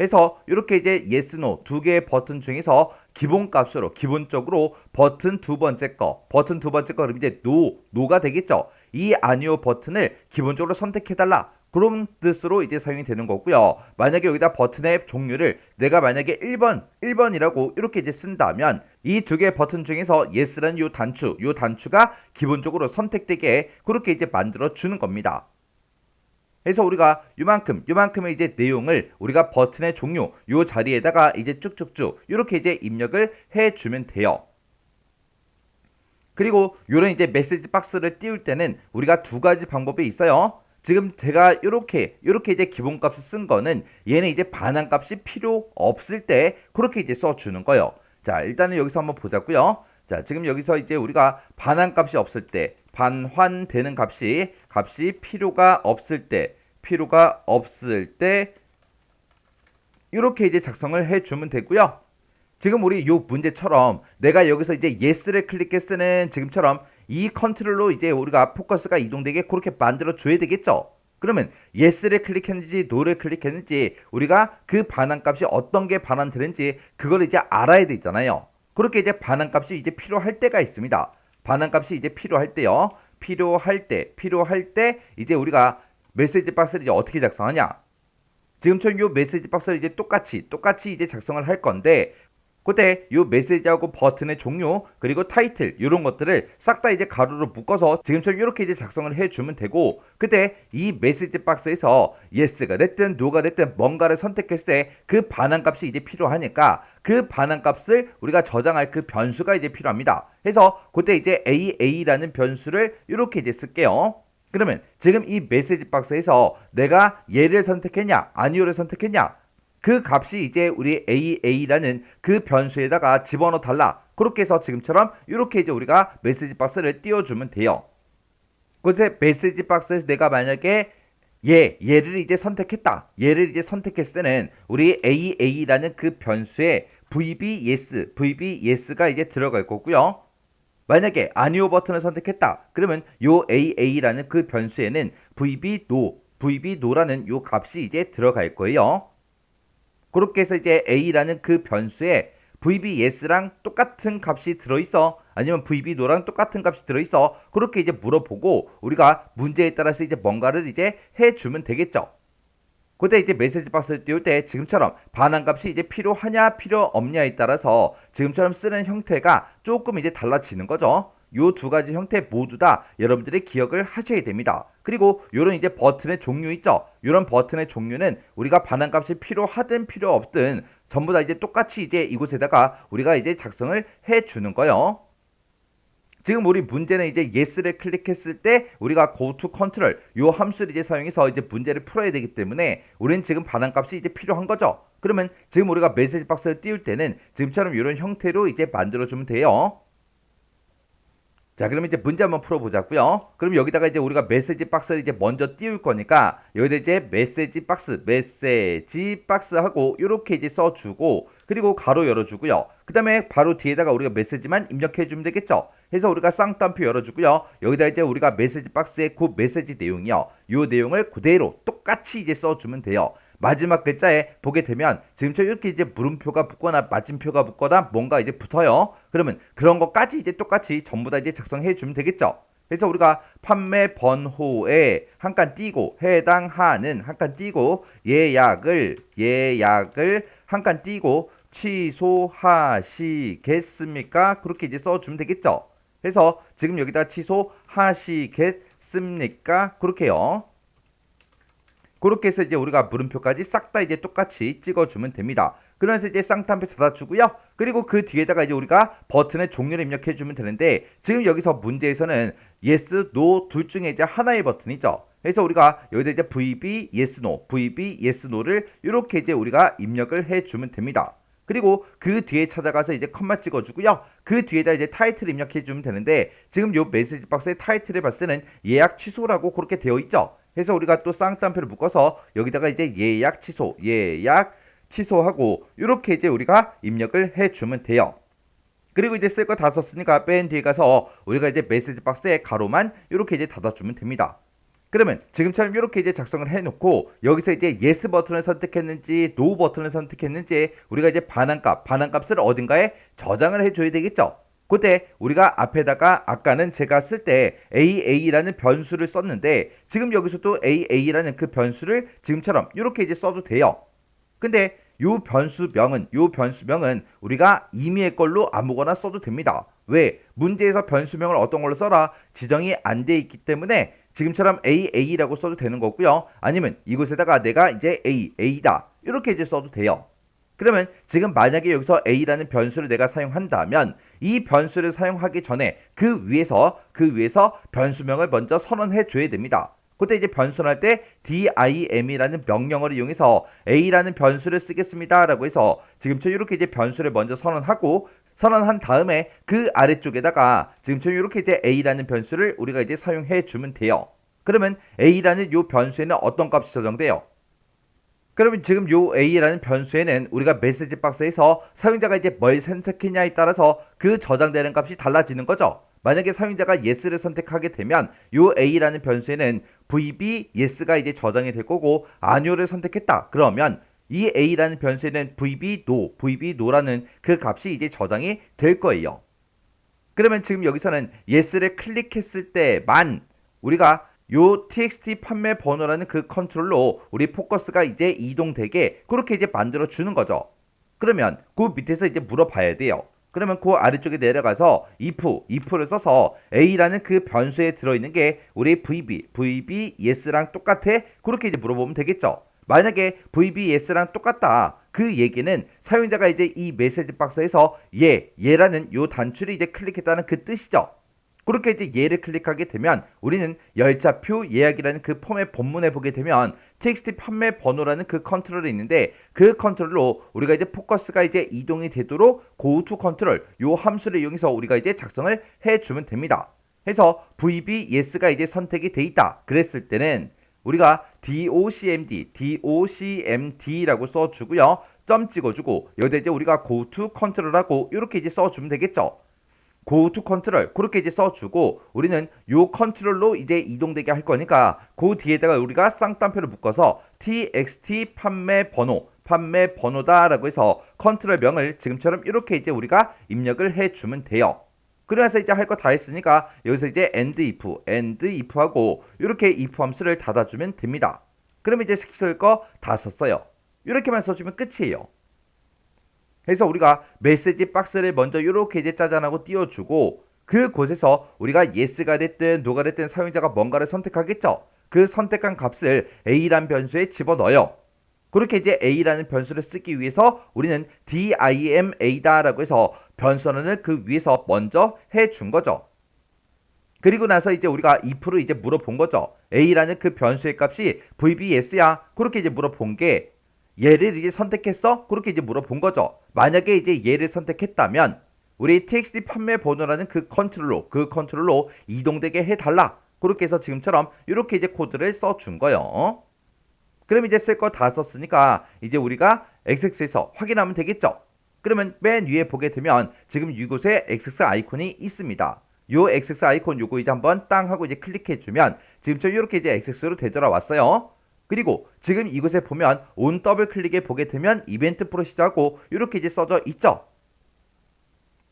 해서 이렇게 이제 yes, no 두 개의 버튼 중에서 기본적으로 버튼 두 번째 거 그럼 이제 no가 되겠죠. 이 아니오 버튼을 기본적으로 선택해달라. 그런 뜻으로 이제 사용이 되는 거고요. 만약에 여기다 버튼의 종류를 내가 만약에 1번이라고 이렇게 이제 쓴다면 이 두 개의 버튼 중에서 yes라는 요 단추가 기본적으로 선택되게 그렇게 이제 만들어 주는 겁니다. 그래서 우리가 요만큼의 이제 내용을 우리가 버튼의 종류 요 자리에다가 이제 쭉쭉쭉 이렇게 이제 입력을 해주면 돼요. 그리고 요런 이제 메시지 박스를 띄울 때는 우리가 두 가지 방법이 있어요. 지금 제가 이렇게 이제 기본값을 쓴 거는 얘는 이제 반환값이 필요 없을 때 그렇게 이제 써주는 거예요. 자, 일단은 여기서 한번 보자고요. 자, 지금 여기서 이제 우리가 반환값이 없을 때, 반환되는 값이 필요가 없을 때 이렇게 이제 작성을 해주면 되고요. 지금 우리 요 문제처럼 내가 여기서 이제 yes를 클릭했을 때는 지금처럼 이 컨트롤로 이제 우리가 포커스가 이동되게 그렇게 만들어 줘야 되겠죠. 그러면 yes를 클릭했는지 no를 클릭했는지 우리가 그 반환값이 어떤 게 반환되는지 그걸 이제 알아야 되잖아요. 그렇게 이제 반환값이 이제 필요할 때가 있습니다. 반환값이 이제 필요할 때요. 필요할 때 이제 우리가 메시지 박스를 이제 어떻게 작성하냐? 지금처럼 요 메시지 박스를 이제 똑같이 이제 작성을 할 건데, 그때 요 메시지하고 버튼의 종류 그리고 타이틀 이런 것들을 싹 다 이제 가로로 묶어서 지금처럼 이렇게 이제 작성을 해주면 되고, 그때 이 메시지 박스에서 yes가 됐든 no가 됐든 뭔가를 선택했을 때 그 반환값이 이제 필요하니까 그 반환값을 우리가 저장할 그 변수가 이제 필요합니다. 그래서 그때 이제 AA라는 변수를 이렇게 이제 쓸게요. 그러면 지금 이 메시지 박스에서 내가 얘를 선택했냐 아니오를 선택했냐 그 값이 이제 우리 AA라는 그 변수에다가 집어넣어 달라. 그렇게 해서 지금처럼 이렇게 이제 우리가 메시지 박스를 띄워주면 돼요. 그때 메시지 박스에서 내가 만약에 얘를 이제 선택했다. 얘를 이제 선택했을 때는 우리 AA라는 그 변수에 VB yes가 이제 들어갈 거고요. 만약에 아니오 버튼을 선택했다. 그러면 요 AA라는 그 변수에는 VB no라는 요 값이 이제 들어갈 거예요. 그렇게 해서 이제 A라는 그 변수에 VB yes랑 똑같은 값이 들어있어? 아니면 VB no랑 똑같은 값이 들어있어? 그렇게 이제 물어보고 우리가 문제에 따라서 이제 뭔가를 이제 해주면 되겠죠. 그때 이제 메시지 박스를 띄울 때 지금처럼 반환값이 이제 필요하냐 필요 없냐에 따라서 지금처럼 쓰는 형태가 조금 이제 달라지는 거죠. 요 두 가지 형태 모두 다 여러분들이 기억을 하셔야 됩니다. 그리고 요런 이제 버튼의 종류 있죠. 요런 버튼의 종류는 우리가 반환값이 필요하든 필요 없든 전부 다 이제 똑같이 이제 이곳에다가 우리가 이제 작성을 해 주는 거예요. 지금 우리 문제는 이제 yes를 클릭했을 때 우리가 go to control 요 함수를 이제 사용해서 이제 문제를 풀어야 되기 때문에 우리는 지금 반환값이 이제 필요한 거죠. 그러면 지금 우리가 메시지 박스를 띄울 때는 지금처럼 이런 형태로 이제 만들어주면 돼요. 자, 그러면 이제 문제 한번 풀어보자고요. 그럼 여기다가 이제 우리가 메시지 박스를 이제 먼저 띄울 거니까 여기다 이제 메시지 박스 하고 이렇게 이제 써주고 그리고 가로 열어주고요. 그 다음에 바로 뒤에다가 우리가 메시지만 입력해주면 되겠죠. 해서 우리가 쌍따옴표 열어주고요. 여기다 이제 우리가 메시지 박스의 그 메시지 내용이요. 요 내용을 그대로 똑같이 이제 써주면 돼요. 마지막 글자에 보게 되면 지금처럼 이렇게 이제 물음표가 붙거나 맞춤표가 붙거나 뭔가 이제 붙어요. 그러면 그런 것까지 이제 똑같이 전부 다 이제 작성해 주면 되겠죠. 그래서 우리가 판매 번호에 한 칸 띄고 해당하는 한 칸 띄고 예약을 한 칸 띄고 취소하시겠습니까? 그렇게 이제 써주면 되겠죠. 그래서 지금 여기다 취소하시겠습니까? 그렇게요. 그렇게 해서 이제 우리가 물음표까지 싹 다 이제 똑같이 찍어주면 됩니다. 그러면서 이제 쌍따옴표 닫아주고요. 그리고 그 뒤에다가 이제 우리가 버튼의 종류를 입력해주면 되는데 지금 여기서 문제에서는 yes, no 둘 중에 이제 하나의 버튼이죠. 그래서 우리가 여기다 이제 VB yes, no를 이렇게 이제 우리가 입력을 해주면 됩니다. 그리고 그 뒤에 찾아가서 이제 컴마 찍어주고요. 그 뒤에다 이제 타이틀 입력해주면 되는데 지금 요 메시지 박스의 타이틀을 봤을 때는 예약 취소라고 그렇게 되어 있죠. 그래서 우리가 또 쌍따옴표를 묶어서 여기다가 이제 예약 취소하고 이렇게 이제 우리가 입력을 해주면 돼요. 그리고 이제 쓸 거 다 썼으니까 맨 뒤에 가서 우리가 이제 메시지 박스에 가로만 이렇게 이제 닫아주면 됩니다. 그러면 지금처럼 이렇게 이제 작성을 해놓고 여기서 이제 yes 버튼을 선택했는지 no 버튼을 선택했는지 우리가 이제 반환값을 어딘가에 저장을 해줘야 되겠죠. 그때 우리가 앞에다가 아까는 제가 쓸 때 AA라는 변수를 썼는데 지금 여기서도 AA라는 그 변수를 지금처럼 이렇게 이제 써도 돼요. 근데 요 변수명은 우리가 임의의 걸로 아무거나 써도 됩니다. 왜? 문제에서 변수명을 어떤 걸로 써라 지정이 안 돼 있기 때문에 지금처럼 AA라고 써도 되는 거고요. 아니면 이곳에다가 내가 이제 A다 이렇게 이제 써도 돼요. 그러면 지금 만약에 여기서 A라는 변수를 내가 사용한다면 이 변수를 사용하기 전에 그 위에서 변수명을 먼저 선언해 줘야 됩니다. 그때 이제 변수할 때 dim이라는 명령어를 이용해서 a라는 변수를 쓰겠습니다 라고 해서 지금처럼 이렇게 이제 변수를 먼저 선언한 다음에 그 아래쪽에다가 지금처럼 이렇게 이제 a라는 변수를 우리가 이제 사용해 주면 돼요. 그러면 a라는 요 변수에는 어떤 값이 저장돼요? 그러면 지금 요 a라는 변수에는 우리가 메시지 박스에서 사용자가 이제 뭘 선택했냐에 따라서 그 저장되는 값이 달라지는 거죠. 만약에 사용자가 yes를 선택하게 되면 요 a라는 변수에는 vb yes가 이제 저장이 될 거고 아니오를 선택했다. 그러면 이 a라는 변수에는 vb no라는 그 값이 이제 저장이 될 거예요. 그러면 지금 여기서는 yes를 클릭했을 때만 우리가 요 txt 판매 번호라는 그 컨트롤로 우리 포커스가 이제 이동되게 그렇게 이제 만들어 주는 거죠. 그러면 그 밑에서 이제 물어봐야 돼요. 그러면 그 아래쪽에 내려가서 if를 써서 a라는 그 변수에 들어있는 게 우리 vb yes랑 똑같아? 그렇게 이제 물어보면 되겠죠. 만약에 vb yes랑 똑같다. 그 얘기는 사용자가 이제 이 메시지 박스에서 얘라는 요 단추를 이제 클릭했다는 그 뜻이죠. 그렇게 이제 얘를 클릭하게 되면 우리는 열차표 예약이라는 그 폼의 본문에 보게 되면 txt 판매 번호라는 그 컨트롤이 있는데 그 컨트롤로 우리가 이제 포커스가 이제 이동이 되도록 go to 컨트롤 요 함수를 이용해서 우리가 이제 작성을 해주면 됩니다. 해서 vb yes가 이제 선택이 돼 있다. 그랬을 때는 우리가 docmd라고 써주고요. 점 찍어주고 여기다 이제 우리가 go to 컨트롤하고 이렇게 이제 써주면 되겠죠. go to 컨트롤 그렇게 이제 써주고 우리는 요 컨트롤로 이제 이동되게 할 거니까 그 뒤에다가 우리가 쌍따옴표를 묶어서 txt 판매 번호다라고 해서 컨트롤 명을 지금처럼 이렇게 이제 우리가 입력을 해주면 돼요. 그래서 이제 할 거 다 했으니까 여기서 이제 end if하고 이렇게 if 함수를 닫아주면 됩니다. 그럼 이제 쓸 거 다 썼어요. 이렇게만 써주면 끝이에요. 그래서 우리가 메시지 박스를 먼저 이렇게 이제 짜잔하고 띄워주고 그곳에서 우리가 yes가 됐든 no가 됐든 사용자가 뭔가를 선택하겠죠. 그 선택한 값을 a란 변수에 집어넣어요. 그렇게 이제 a라는 변수를 쓰기 위해서 우리는 dimA다라고 해서 변수원을 그 위에서 먼저 해준 거죠. 그리고 나서 이제 우리가 if를 이제 물어본 거죠. a라는 그 변수의 값이 vbs야. 그렇게 이제 물어본 게 얘를 이제 선택했어? 그렇게 이제 물어본 거죠. 만약에 이제 얘를 선택했다면 우리 txt 판매 번호라는 그 컨트롤로 이동되게 해달라. 그렇게 해서 지금처럼 이렇게 이제 코드를 써준 거예요. 그럼 이제 쓸 거 다 썼으니까 이제 우리가 xx에서 확인하면 되겠죠. 그러면 맨 위에 보게 되면 지금 이곳에 xx 아이콘이 있습니다. 요 xx 아이콘 요거 이제 한번 땅 하고 이제 클릭해주면 지금처럼 이렇게 이제 xx로 되돌아왔어요. 그리고 지금 이곳에 보면 on 더블 클릭에 보게 되면 이벤트 프로시저하고 이렇게 이제 써져 있죠.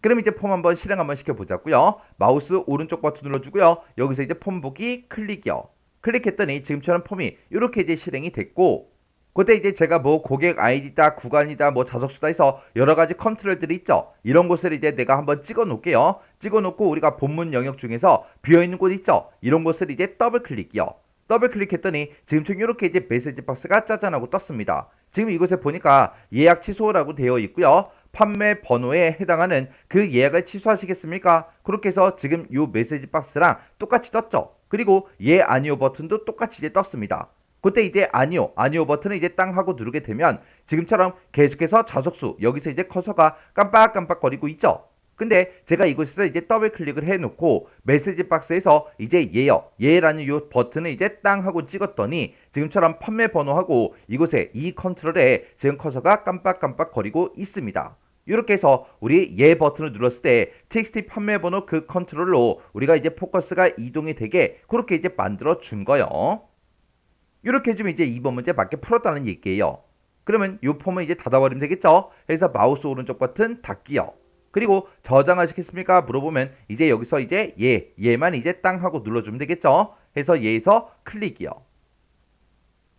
그럼 이제 폼 한번 실행 한번 시켜보자고요. 마우스 오른쪽 버튼 눌러주고요. 여기서 이제 폼 보기 클릭이요. 클릭했더니 지금처럼 폼이 이렇게 이제 실행이 됐고 그때 이제 제가 뭐 고객 아이디다, 구간이다, 뭐 자석수다 해서 여러 가지 컨트롤들이 있죠. 이런 곳을 이제 내가 한번 찍어 놓을게요. 찍어 놓고 우리가 본문 영역 중에서 비어있는 곳 있죠. 이런 곳을 이제 더블 클릭이요. 더블 클릭했더니 지금처럼 이렇게 이제 메시지 박스가 짜잔하고 떴습니다. 지금 이곳에 보니까 예약 취소라고 되어 있고요. 판매 번호에 해당하는 그 예약을 취소하시겠습니까? 그렇게 해서 지금 이 메시지 박스랑 똑같이 떴죠. 그리고 예 아니요 버튼도 똑같이 이제 떴습니다. 그때 이제 아니오 버튼을 이제 땅 하고 누르게 되면 지금처럼 계속해서 좌석수 여기서 이제 커서가 깜빡깜빡거리고 있죠. 근데 제가 이곳에서 이제 더블 클릭을 해놓고 메시지 박스에서 이제 얘라는 요 버튼을 이제 땅 하고 찍었더니 지금처럼 판매 번호하고 이곳에 이 컨트롤에 지금 커서가 깜빡깜빡거리고 있습니다. 이렇게 해서 우리 얘 버튼을 눌렀을 때 txt 판매 번호 그 컨트롤로 우리가 이제 포커스가 이동이 되게 그렇게 이제 만들어 준 거예요. 이렇게 해주면 이제 2번 문제 맞게 풀었다는 얘기예요. 그러면 이 폼을 이제 닫아버리면 되겠죠? 그래서 마우스 오른쪽 버튼 닫기요. 그리고 저장하시겠습니까? 물어보면 이제 여기서 이제 얘만 이제 땅 하고 눌러주면 되겠죠? 해서 얘에서 클릭이요.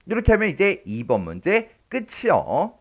이렇게 하면 이제 2번 문제 끝이요.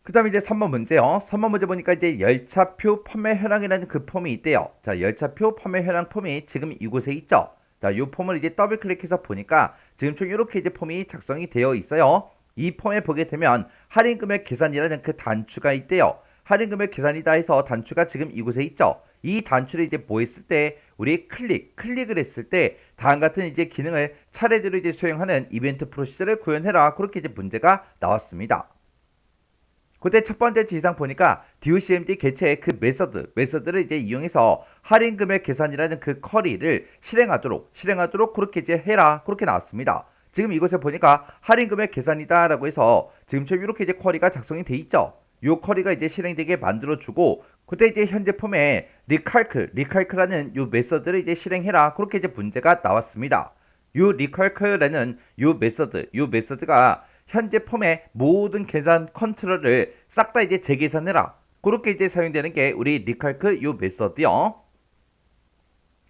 그 다음에 이제 3번 문제요. 3번 문제 보니까 이제 열차표 판매 현황이라는 그 폼이 있대요. 자, 열차표 판매 현황 폼이 지금 이곳에 있죠. 자, 이 폼을 이제 더블 클릭해서 보니까 지금처럼 이렇게 이제 폼이 작성이 되어 있어요. 이 폼에 보게 되면 할인 금액 계산이라는 그 단추가 있대요. 할인 금액 계산이다 해서 단추가 지금 이곳에 있죠. 이 단추를 이제 뭐 했을 때 우리 클릭을 했을 때 다음 같은 이제 기능을 차례대로 이제 수행하는 이벤트 프로시저를 구현해라. 그렇게 이제 문제가 나왔습니다. 그때 첫 번째 지상 보니까 DOCMD 개체의 그 메서드를 이제 이용해서 할인 금액 계산이라는 그 쿼리를 실행하도록 그렇게 이제 해라. 그렇게 나왔습니다. 지금 이것에 보니까 할인 금액 계산이다라고 해서 지금처럼 이렇게 이제 쿼리가 작성이 돼 있죠. 요 쿼리가 이제 실행되게 만들어주고 그때 이제 현재 폼에 리칼크라는 요 메서드를 이제 실행해라. 그렇게 이제 문제가 나왔습니다. 요 리칼크라는 요 메서드가 현재 폼의 모든 계산 컨트롤을 싹 다 이제 재계산해라. 그렇게 이제 사용되는 게 우리 리칼크 요 메서드요.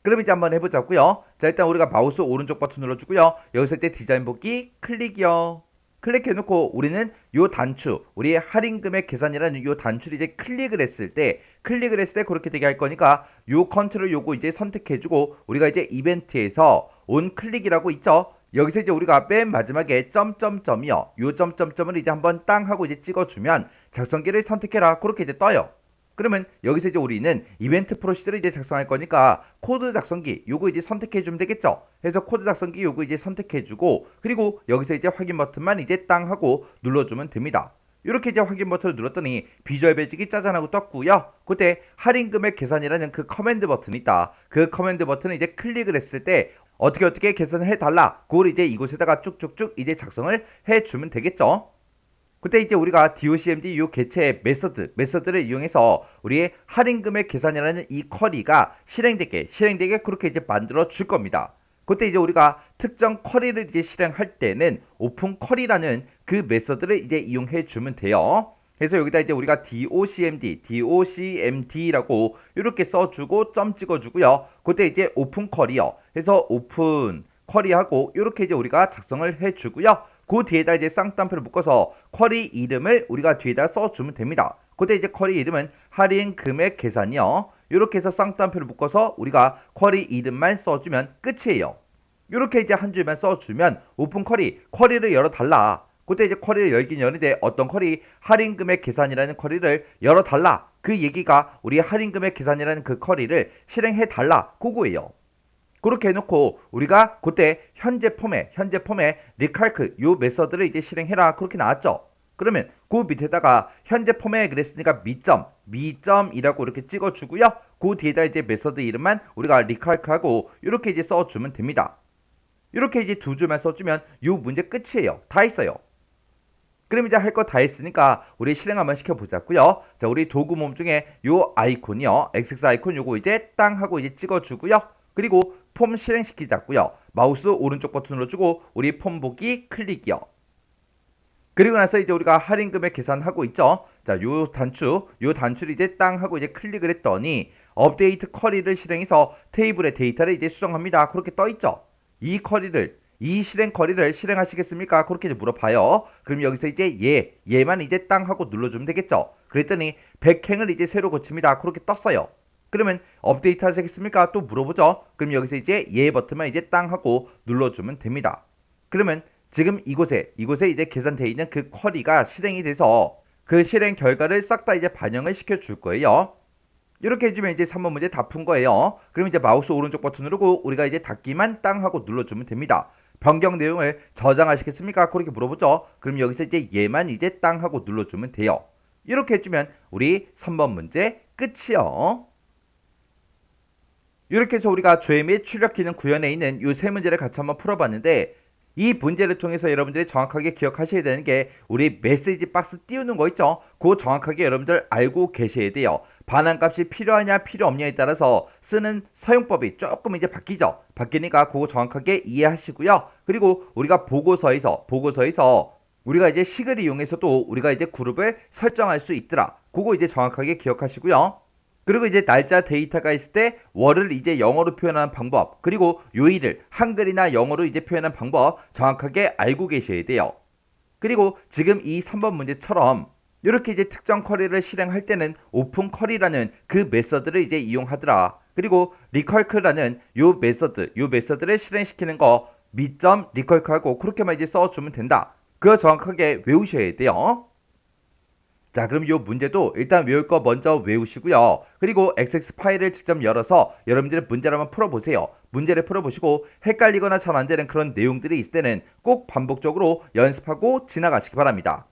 그럼 이제 한번 해보자고요. 자, 일단 우리가 마우스 오른쪽 버튼 눌러주고요. 여기서 때 디자인 보기 클릭이요. 클릭해놓고 우리는 요 단추, 우리 할인 금액 계산이라는 요 단추를 이제 클릭을 했을 때 그렇게 되게 할 거니까 요 컨트롤 요거 이제 선택해주고 우리가 이제 이벤트에서 온 클릭이라고 있죠. 여기서 이제 우리가 맨 마지막에 점점점이요. 요 점점점을 이제 한번 땅 하고 이제 찍어주면 작성기를 선택해라. 그렇게 이제 떠요. 그러면 여기서 이제 우리는 이벤트 프로시저를 이제 작성할 거니까 코드 작성기 요거 이제 선택해 주면 되겠죠. 그래서 코드 작성기 요거 이제 선택해 주고 그리고 여기서 이제 확인 버튼만 이제 땅 하고 눌러주면 됩니다. 이렇게 이제 확인 버튼을 눌렀더니 비주얼 배직이 짜잔하고 떴고요. 그때 할인 금액 계산이라는 그 커맨드 버튼이 있다. 그 커맨드 버튼을 이제 클릭을 했을 때 어떻게 계산해 달라. 그걸 이제 이곳에다가 쭉쭉쭉 이제 작성을 해 주면 되겠죠. 그때 이제 우리가 DOCMD 요 개체의 메서드를 이용해서 우리의 할인 금액 계산이라는 이 쿼리가 실행되게 그렇게 이제 만들어 줄 겁니다. 그때 이제 우리가 특정 쿼리를 이제 실행할 때는 오픈 쿼리라는 그 메서드를 이제 이용해 주면 돼요. 그래서 여기다 이제 우리가 DOCMD라고 이렇게 써주고 점 찍어주고요. 그때 이제 오픈 쿼리요. 그래서 오픈 쿼리하고 이렇게 이제 우리가 작성을 해주고요. 그 뒤에다 이제 쌍따옴표를 묶어서 쿼리 이름을 우리가 뒤에다 써주면 됩니다. 그때 이제 쿼리 이름은 할인 금액 계산이요. 이렇게 해서 쌍따옴표를 묶어서 우리가 쿼리 이름만 써주면 끝이에요. 이렇게 이제 한 줄만 써주면 오픈 쿼리를 열어달라. 그때 이제 쿼리를 열긴 여는데 어떤 쿼리 할인 금액 계산이라는 쿼리를 열어달라. 그 얘기가 우리 할인 금액 계산이라는 그 쿼리를 실행해달라. 그거예요. 그렇게 해놓고 우리가 그때 현재 폼에 리칼크 요 메서드를 이제 실행해라 그렇게 나왔죠. 그러면 그 밑에다가 현재 폼에 그랬으니까 미점이라고 이렇게 찍어주고요. 그 뒤에다 이제 메서드 이름만 우리가 리칼크하고 이렇게 이제 써주면 됩니다. 이렇게 이제 두 줄만 써주면 요 문제 끝이에요. 다 했어요. 그럼 이제 할 거 다 했으니까 우리 실행 한번 시켜보자고요. 자, 우리 도구 모음 중에 요 아이콘이요, XX 아이콘 요거 이제 땅 하고 이제 찍어주고요. 그리고 폼 실행시키자고요. 마우스 오른쪽 버튼 눌러주고 우리 폼 보기 클릭이요. 그리고 나서 이제 우리가 할인 금액 계산하고 있죠. 자, 요 단추를 이제 땅 하고 이제 클릭을 했더니 업데이트 쿼리를 실행해서 테이블의 데이터를 이제 수정합니다. 그렇게 떠 있죠. 이 실행 쿼리를 실행하시겠습니까? 그렇게 이제 물어봐요. 그럼 여기서 이제 얘만 이제 땅 하고 눌러주면 되겠죠. 그랬더니 백행을 이제 새로 고칩니다. 그렇게 떴어요. 그러면 업데이트 하시겠습니까? 또 물어보죠. 그럼 여기서 이제 얘 버튼만 이제 땅 하고 눌러주면 됩니다. 그러면 지금 이곳에 이제 계산되어 있는 그 쿼리가 실행이 돼서 그 실행 결과를 싹 다 이제 반영을 시켜줄 거예요. 이렇게 해주면 이제 3번 문제 다 푼 거예요. 그럼 이제 마우스 오른쪽 버튼 누르고 우리가 이제 닫기만 땅 하고 눌러주면 됩니다. 변경 내용을 저장하시겠습니까? 그렇게 물어보죠. 그럼 여기서 이제 얘만 이제 땅 하고 눌러주면 돼요. 이렇게 해주면 우리 3번 문제 끝이요. 이렇게 해서 우리가 조회 및 출력 기능 구현에 있는 이 세 문제를 같이 한번 풀어봤는데, 이 문제를 통해서 여러분들이 정확하게 기억하셔야 되는 게 우리 메시지 박스 띄우는 거 있죠? 그거 정확하게 여러분들 알고 계셔야 돼요. 반환값이 필요하냐 필요 없냐에 따라서 쓰는 사용법이 조금 이제 바뀌죠. 바뀌니까 그거 정확하게 이해하시고요. 그리고 우리가 보고서에서 우리가 이제 식을 이용해서도 우리가 이제 그룹을 설정할 수 있더라. 그거 이제 정확하게 기억하시고요. 그리고 이제 날짜 데이터가 있을 때 월을 이제 영어로 표현하는 방법, 그리고 요일을 한글이나 영어로 이제 표현하는 방법 정확하게 알고 계셔야 돼요. 그리고 지금 이 3번 문제처럼 이렇게 이제 특정 쿼리를 실행할 때는 오픈 쿼리라는 그 메서드를 이제 이용하더라. 그리고 리컬크라는 요 메서드를 실행시키는 거 미점 리컬크하고 그렇게만 이제 써주면 된다. 그거 정확하게 외우셔야 돼요. 자, 그럼 이 문제도 일단 외울 거 먼저 외우시고요. 그리고 XX 파일을 직접 열어서 여러분들의 문제를 한번 풀어보세요. 문제를 풀어보시고 헷갈리거나 잘 안 되는 그런 내용들이 있을 때는 꼭 반복적으로 연습하고 지나가시기 바랍니다.